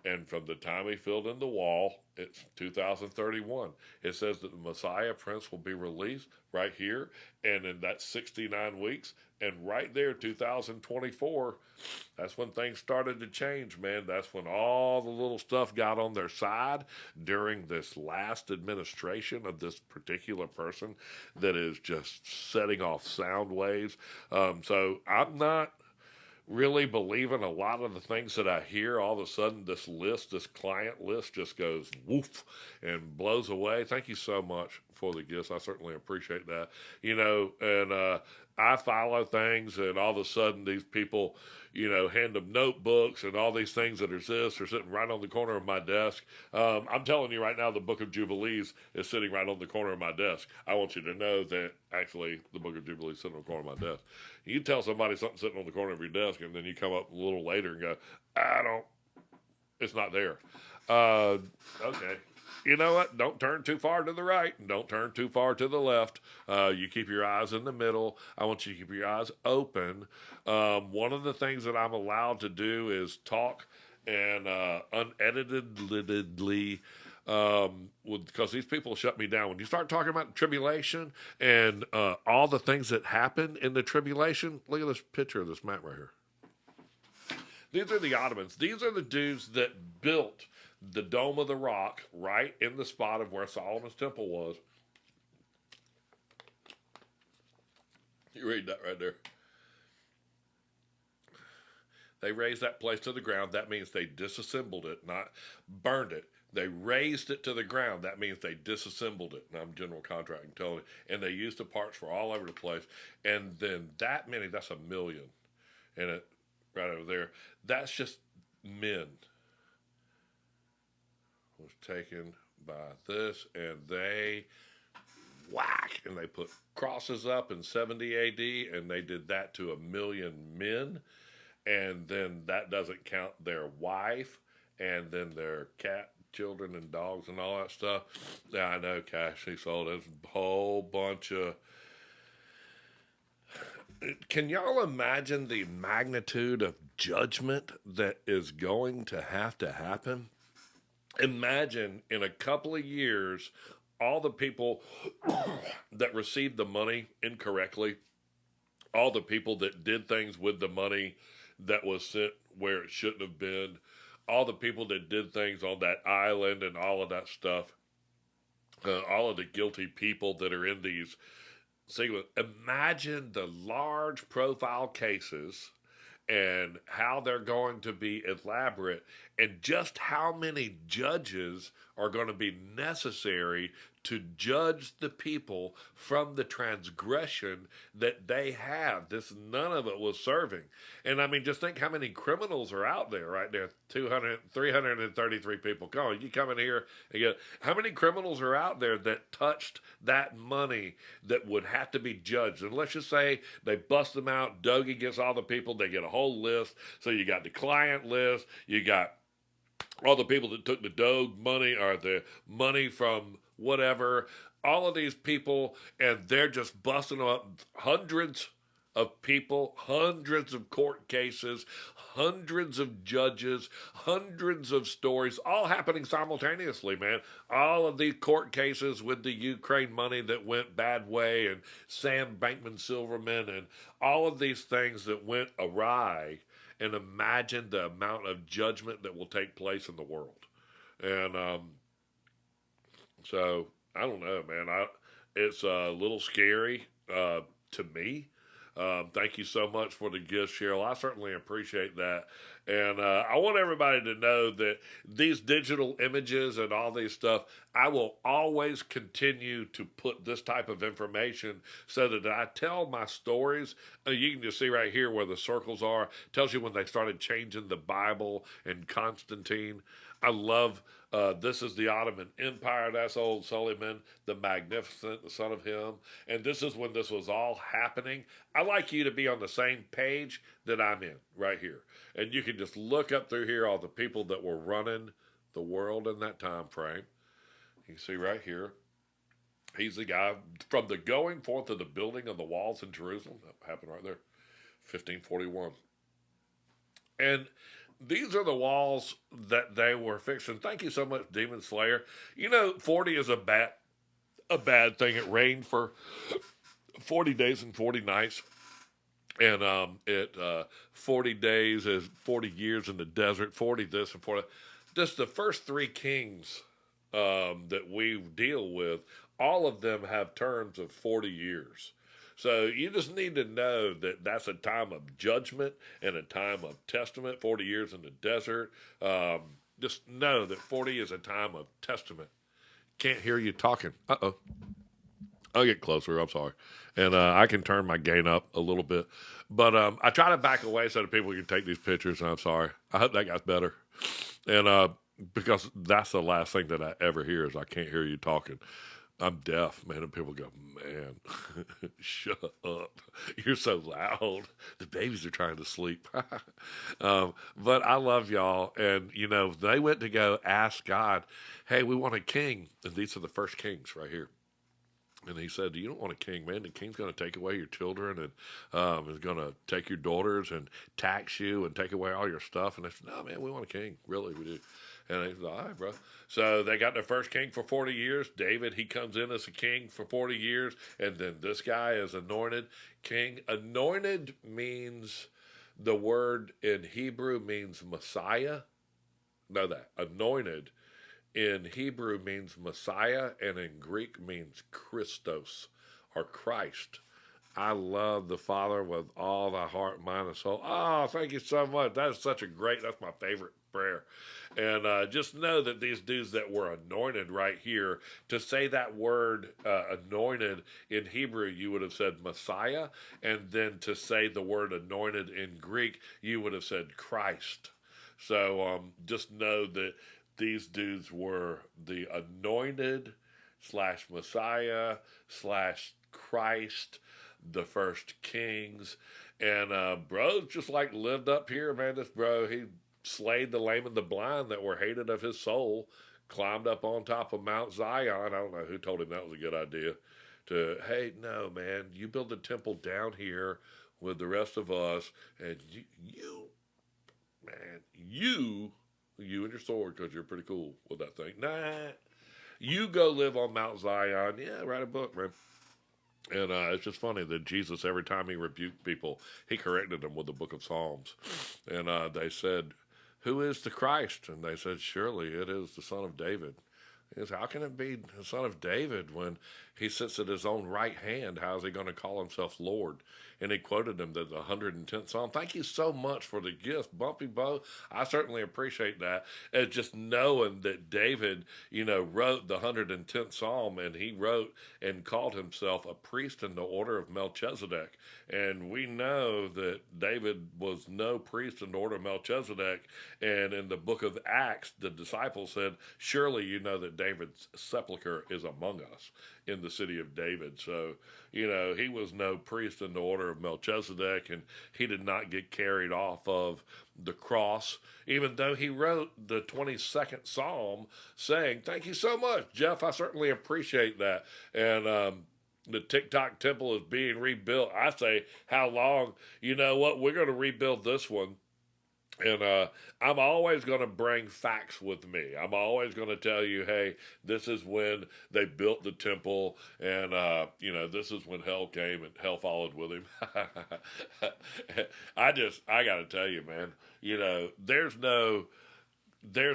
and from the time he filled in the wall, it's 2031. It says that the Messiah Prince will be released right here, and in that 69 weeks, and right there, 2024, that's when things started to change, man. That's when all the little stuff got on their side during this last administration of this particular person that is just setting off sound waves. So I'm not really believing a lot of the things that I hear. All of a sudden, this client list just goes woof and blows away. Thank you so much for the gifts. I certainly appreciate that. And I follow things, and all of a sudden these people, hand them notebooks and all these things that are sitting right on the corner of my desk. I'm telling you right now, the book of Jubilees is sitting right on the corner of my desk. I want you to know that actually the book of Jubilees is sitting on the corner of my desk. You tell somebody something's sitting on the corner of your desk, and then you come up a little later and go, it's not there. Okay. You know what? Don't turn too far to the right and don't turn too far to the left. You keep your eyes in the middle. I want you to keep your eyes open. One of the things that I'm allowed to do is talk and uneditedly, because these people shut me down. When you start talking about the tribulation and all the things that happen in the tribulation, look at this picture of this map right here. These are the Ottomans. These are the dudes that built the Dome of the Rock right in the spot of where Solomon's temple was. You read that right there. They raised that place to the ground. That means they disassembled it, not burned it. They razed it to the ground. That means they disassembled it. And I'm general contracting, telling you. And they used the parts for all over the place. And then that many, that's 1 million. And it right over there, that's just men. Was taken by this, and they whack, and they put crosses up in 70 AD, and they did that to 1 million men. And then that doesn't count their wife, and then their cat, children, and dogs, and all that stuff. Yeah, I know, Cash, he sold a whole bunch of. Can y'all imagine the magnitude of judgment that is going to happen? Imagine in a couple of years, all the people that received the money incorrectly, all the people that did things with the money that was sent where it shouldn't have been, all the people that did things on that island and all of that stuff, all of the guilty people that are in these. Imagine the large profile cases and how they're going to be elaborate, and just how many judges are going to be necessary to judge the people from the transgression that they have. None of it was serving. And I mean, just think how many criminals are out there right there. 333 people. Come on, you come in here and get, how many criminals are out there that touched that money that would have to be judged? And let's just say they bust them out. Dougie gets all the people. They get a whole list. So you got the client list. You got all the people that took the Doge money or the money from whatever, all of these people, and they're just busting up hundreds of people, hundreds of court cases, hundreds of judges, hundreds of stories, all happening simultaneously, man. All of these court cases with the Ukraine money that went bad way, and Sam Bankman-Silverman, and all of these things that went awry. And imagine the amount of judgment that will take place in the world. And so, I don't know, man. It's a little scary to me. Thank you so much for the gift, Cheryl. I certainly appreciate that. And I want everybody to know that these digital images and all these stuff, I will always continue to put this type of information so that I tell my stories. You can just see right here where the circles are. Tells you when they started changing the Bible and Constantine. I love, this is the Ottoman Empire. That's old Suleiman, the Magnificent, the son of him. And this is when this was all happening. I like you to be on the same page that I'm in right here. And you can just look up through here all the people that were running the world in that time frame. You can see right here. He's the guy from the going forth of the building of the walls in Jerusalem. That happened right there, 1541. And these are the walls that they were fixing. Thank you so much, Demon Slayer. You know, 40 is a bad thing. It rained for 40 days and 40 nights. And 40 days is 40 years in the desert, 40 this and 40. Just the first three kings that we deal with, all of them have terms of 40 years. So you just need to know that that's a time of judgment and a time of testament, 40 years in the desert. Just know that 40 is a time of testament. Can't hear you talking. Uh-oh. I'll get closer. I'm sorry. And I can turn my gain up a little bit. But I try to back away so that people can take these pictures, and I'm sorry. I hope that got better. And because that's the last thing that I ever hear is I can't hear you talking. I'm deaf, man, and people go, man, shut up. You're so loud. The babies are trying to sleep. But I love y'all. And, you know, they went to go ask God, hey, we want a king. And these are the first kings right here. And he said, you don't want a king, man. The king's going to take away your children and is going to take your daughters and tax you and take away all your stuff. And they said, no, man, we want a king. Really, we do. And they said, all right, bro. So they got their first king for 40 years. David, he comes in as a king for 40 years. And then this guy is anointed king. Anointed means, the word in Hebrew means Messiah. Know that. Anointed in Hebrew means Messiah, and in Greek means Christos or Christ. I love the Father with all thy heart, mind, and soul. Oh, thank you so much. That's my favorite prayer. And just know that these dudes that were anointed right here, to say that word anointed in Hebrew, you would have said Messiah. And then to say the word anointed in Greek, you would have said Christ. So just know that these dudes were the anointed slash Messiah slash Christ, the first kings. And bro just like lived up here, man. This bro, he slayed the lame and the blind that were hated of his soul, climbed up on top of Mount Zion. I don't know who told him that was a good idea. Hey, no, man, you build a temple down here with the rest of us, and you and your sword, because you're pretty cool with that thing. Nah, you go live on Mount Zion. Yeah, write a book, man. And it's just funny that Jesus, every time he rebuked people, he corrected them with the book of Psalms. And they said, who is the Christ? And they said, surely it is the son of David. He says, how can it be the son of David when he sits at his own right hand? How is he going to call himself Lord? And he quoted him the 110th Psalm. Thank you so much for the gift, Bumpy Bo. I certainly appreciate that. And just knowing that David, wrote the 110th Psalm, and he wrote and called himself a priest in the order of Melchizedek. And we know that David was no priest in the order of Melchizedek. And in the book of Acts, the disciples said, surely you know that David's sepulcher is among us in the city of David. So, he was no priest in the order of Melchizedek, and he did not get carried off of the cross, even though he wrote the 22nd Psalm saying, thank you so much, Jeff. I certainly appreciate that. And, the TikTok temple is being rebuilt. I say, how long? You know what? We're going to rebuild this one. And I'm always going to bring facts with me. I'm always going to tell you, hey, this is when they built the temple, and, this is when hell came and hell followed with him. I got to tell you, man, there's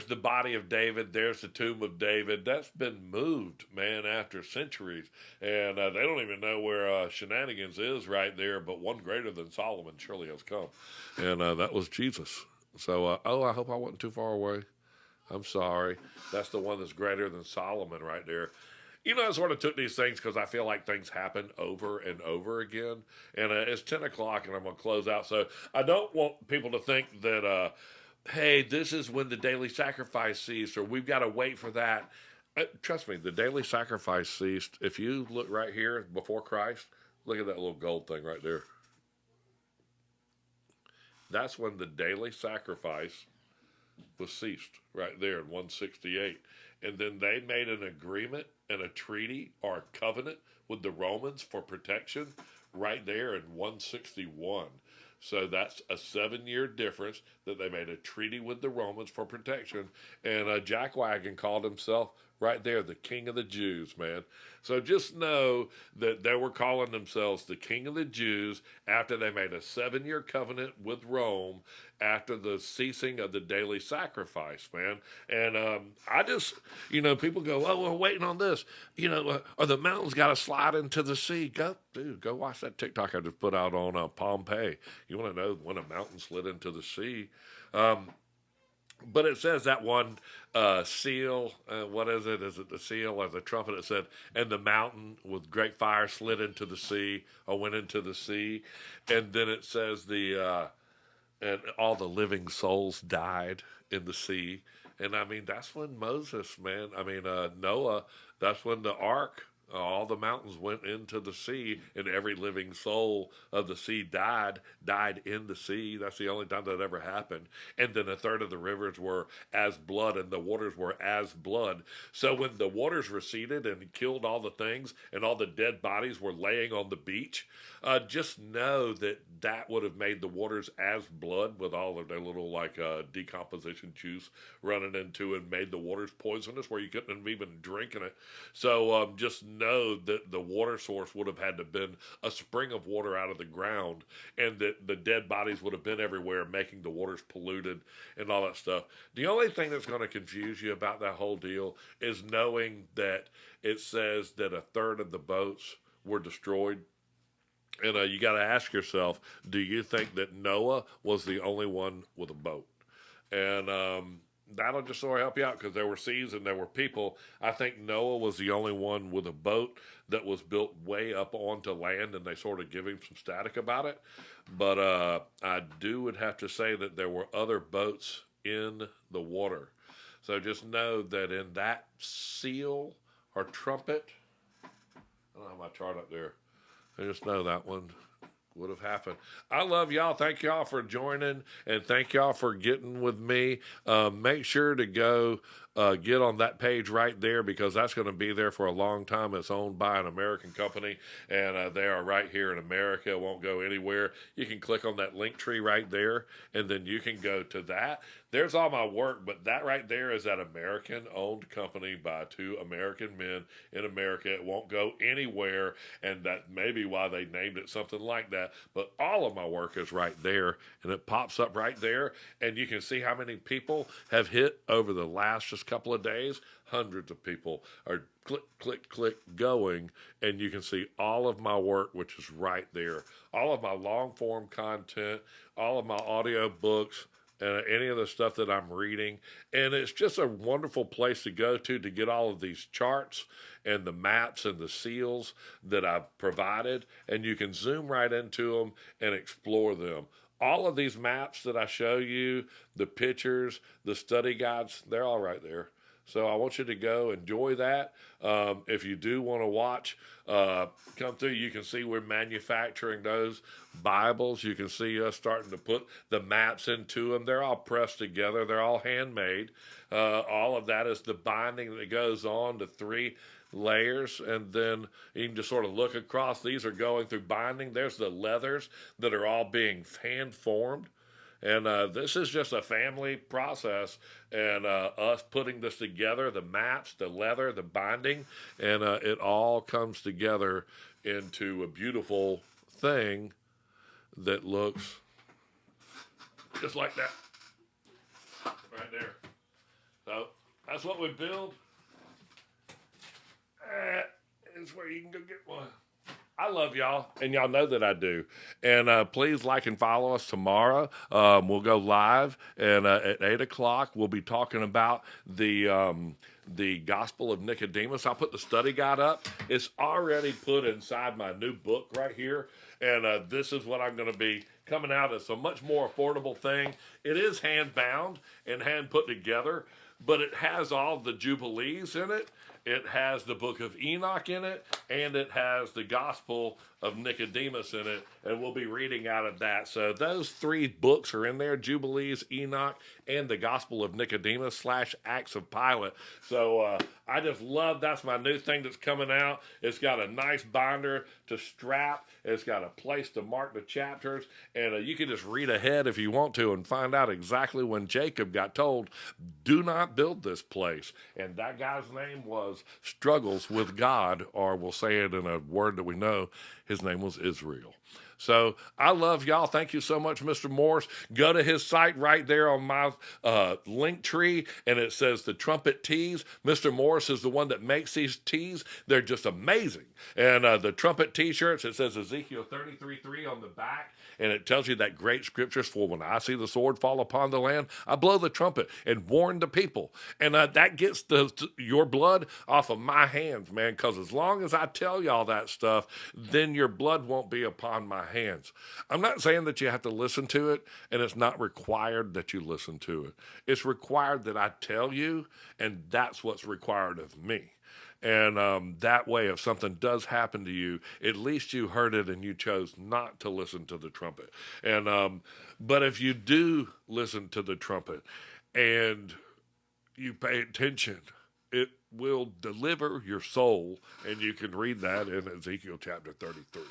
the body of David, there's the tomb of David. That's been moved, man, after centuries. And they don't even know where Shenanigans is right there, but one greater than Solomon surely has come. And that was Jesus. So, I hope I wasn't too far away. I'm sorry. That's the one that's greater than Solomon right there. I sort of took these things because I feel like things happen over and over again. And it's 10 o'clock and I'm going to close out. So I don't want people to think that, hey, this is when the daily sacrifice ceased, or we've got to wait for that. Trust me, the daily sacrifice ceased. If you look right here before Christ, look at that little gold thing right there. That's when the daily sacrifice was ceased, right there in 168. And then they made an agreement and a treaty or a covenant with the Romans for protection right there in 161. So that's a 7-year difference that they made a treaty with the Romans for protection. And Jack Wagon called himself right there the King of the Jews, man. So just know that they were calling themselves the King of the Jews after they made a 7-year covenant with Rome after the ceasing of the daily sacrifice, man. And I just, people go, oh, we're waiting on this. Are the mountains got to slide into the sea? Go watch that TikTok I just put out on Pompeii. You want to know when a mountain slid into the sea? But it says that one seal, what is it? Is it the seal or the trumpet? It said, and the mountain with great fire slid into the sea or went into the sea. And then it says and all the living souls died in the sea. And I mean, that's when Moses, man, Noah, that's when the ark, all the mountains went into the sea, and every living soul of the sea died in the sea. That's the only time that ever happened. And then a third of the rivers were as blood, and the waters were as blood. So when the waters receded and killed all the things, and all the dead bodies were laying on the beach, just know that would have made the waters as blood with all of their little decomposition juice running into, and made the waters poisonous where you couldn't have even drinking it. So just know that the water source would have had to have been a spring of water out of the ground, and that the dead bodies would have been everywhere, making the waters polluted and all that stuff. The only thing that's going to confuse you about that whole deal is knowing that it says that a third of the boats were destroyed. And you got to ask yourself, do you think that Noah was the only one with a boat? And that'll just sort of help you out because there were seas and there were people. I think Noah was the only one with a boat that was built way up onto land, and they sort of give him some static about it. But would have to say that there were other boats in the water. So just know that in that seal or trumpet, I don't have my chart up there. I just know that one would have happened. I love y'all. Thank y'all for joining, and thank y'all for getting with me. Make sure to go get on that page right there because that's going to be there for a long time. It's owned by an American company, and they are right here in America. It won't go anywhere. You can click on that link tree right there, and then you can go to that. There's all my work, but that right there is that American-owned company by two American men in America. It won't go anywhere, and that may be why they named it something like that. But all of my work is right there, and it pops up right there, and you can see how many people have hit over the last just couple of days. Hundreds of people are click, click, click going, and you can see all of my work, which is right there. All of my long-form content, all of my audio books, any of the stuff that I'm reading. And it's just a wonderful place to go to get all of these charts and the maps and the seals that I've provided. And you can zoom right into them and explore them. All of these maps that I show you, the pictures, the study guides, they're all right there. So I want you to go enjoy that. If you do want to watch, come through, you can see we're manufacturing those Bibles. You can see us starting to put the maps into them. They're all pressed together. They're all handmade. All of that is the binding that goes on to 3 layers, and then you can just sort of look across. These are going through binding. There's the leathers that are all being hand formed. And this is just a family process, and us putting this together, the maps, the leather, the binding, and it all comes together into a beautiful thing that looks just like that right there. So that's what we build. That is where you can go get one. I love y'all, and y'all know that I do. And please like and follow us tomorrow. We'll go live, and at 8 o'clock, we'll be talking about the Gospel of Nicodemus. I'll put the study guide up. It's already put inside my new book right here, and this is what I'm going to be coming out as a much more affordable thing. It is hand-bound and hand-put together, but it has all the Jubilees in it. It has the book of Enoch in it, and it has the Gospel of Nicodemus in it, and we'll be reading out of that. So those 3 books are in there, Jubilees, Enoch, and the Gospel of Nicodemus / Acts of Pilate. So I just love, that's my new thing that's coming out. It's got a nice binder to strap. It's got a place to mark the chapters, and you can just read ahead if you want to and find out exactly when Jacob got told, do not build this place. And that guy's name was Struggles with God, or we'll say it in a word that we know, his name was Israel. So I love y'all. Thank you so much, Mr. Morris. Go to his site right there on my link tree, and it says the trumpet tees. Mr. Morris is the one that makes these tees. They're just amazing. And the trumpet t-shirts, it says Ezekiel 33:3 on the back, and it tells you that great scriptures for when I see the sword fall upon the land, I blow the trumpet and warn the people. And that gets your blood off of my hands, man, because as long as I tell y'all that stuff, then your blood won't be upon my hands. I'm not saying that you have to listen to it, and it's not required that you listen to it. It's required that I tell you, and that's what's required of me. And that way, if something does happen to you, at least you heard it and you chose not to listen to the trumpet. And but if you do listen to the trumpet and you pay attention, it will deliver your soul. And you can read that in Ezekiel chapter 33.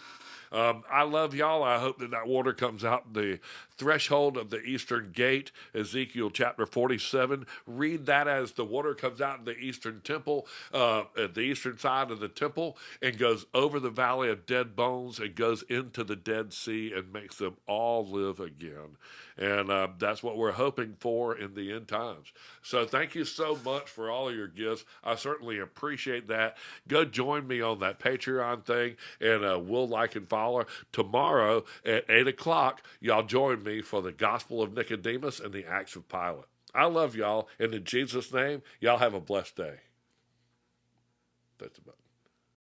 I love y'all. I hope that water comes out the threshold of the eastern gate, Ezekiel chapter 47. Read that as the water comes out in the eastern temple, at the eastern side of the temple, and goes over the valley of dead bones and goes into the Dead Sea and makes them all live again. And that's what we're hoping for in the end times. So thank you so much for all of your gifts. I I certainly appreciate that. Go join me on that Patreon thing, and we'll like and follow. Tomorrow at 8 o'clock, y'all join me for the Gospel of Nicodemus and the Acts of Pilate. I love y'all, and in Jesus' name, y'all have a blessed day. That's about it.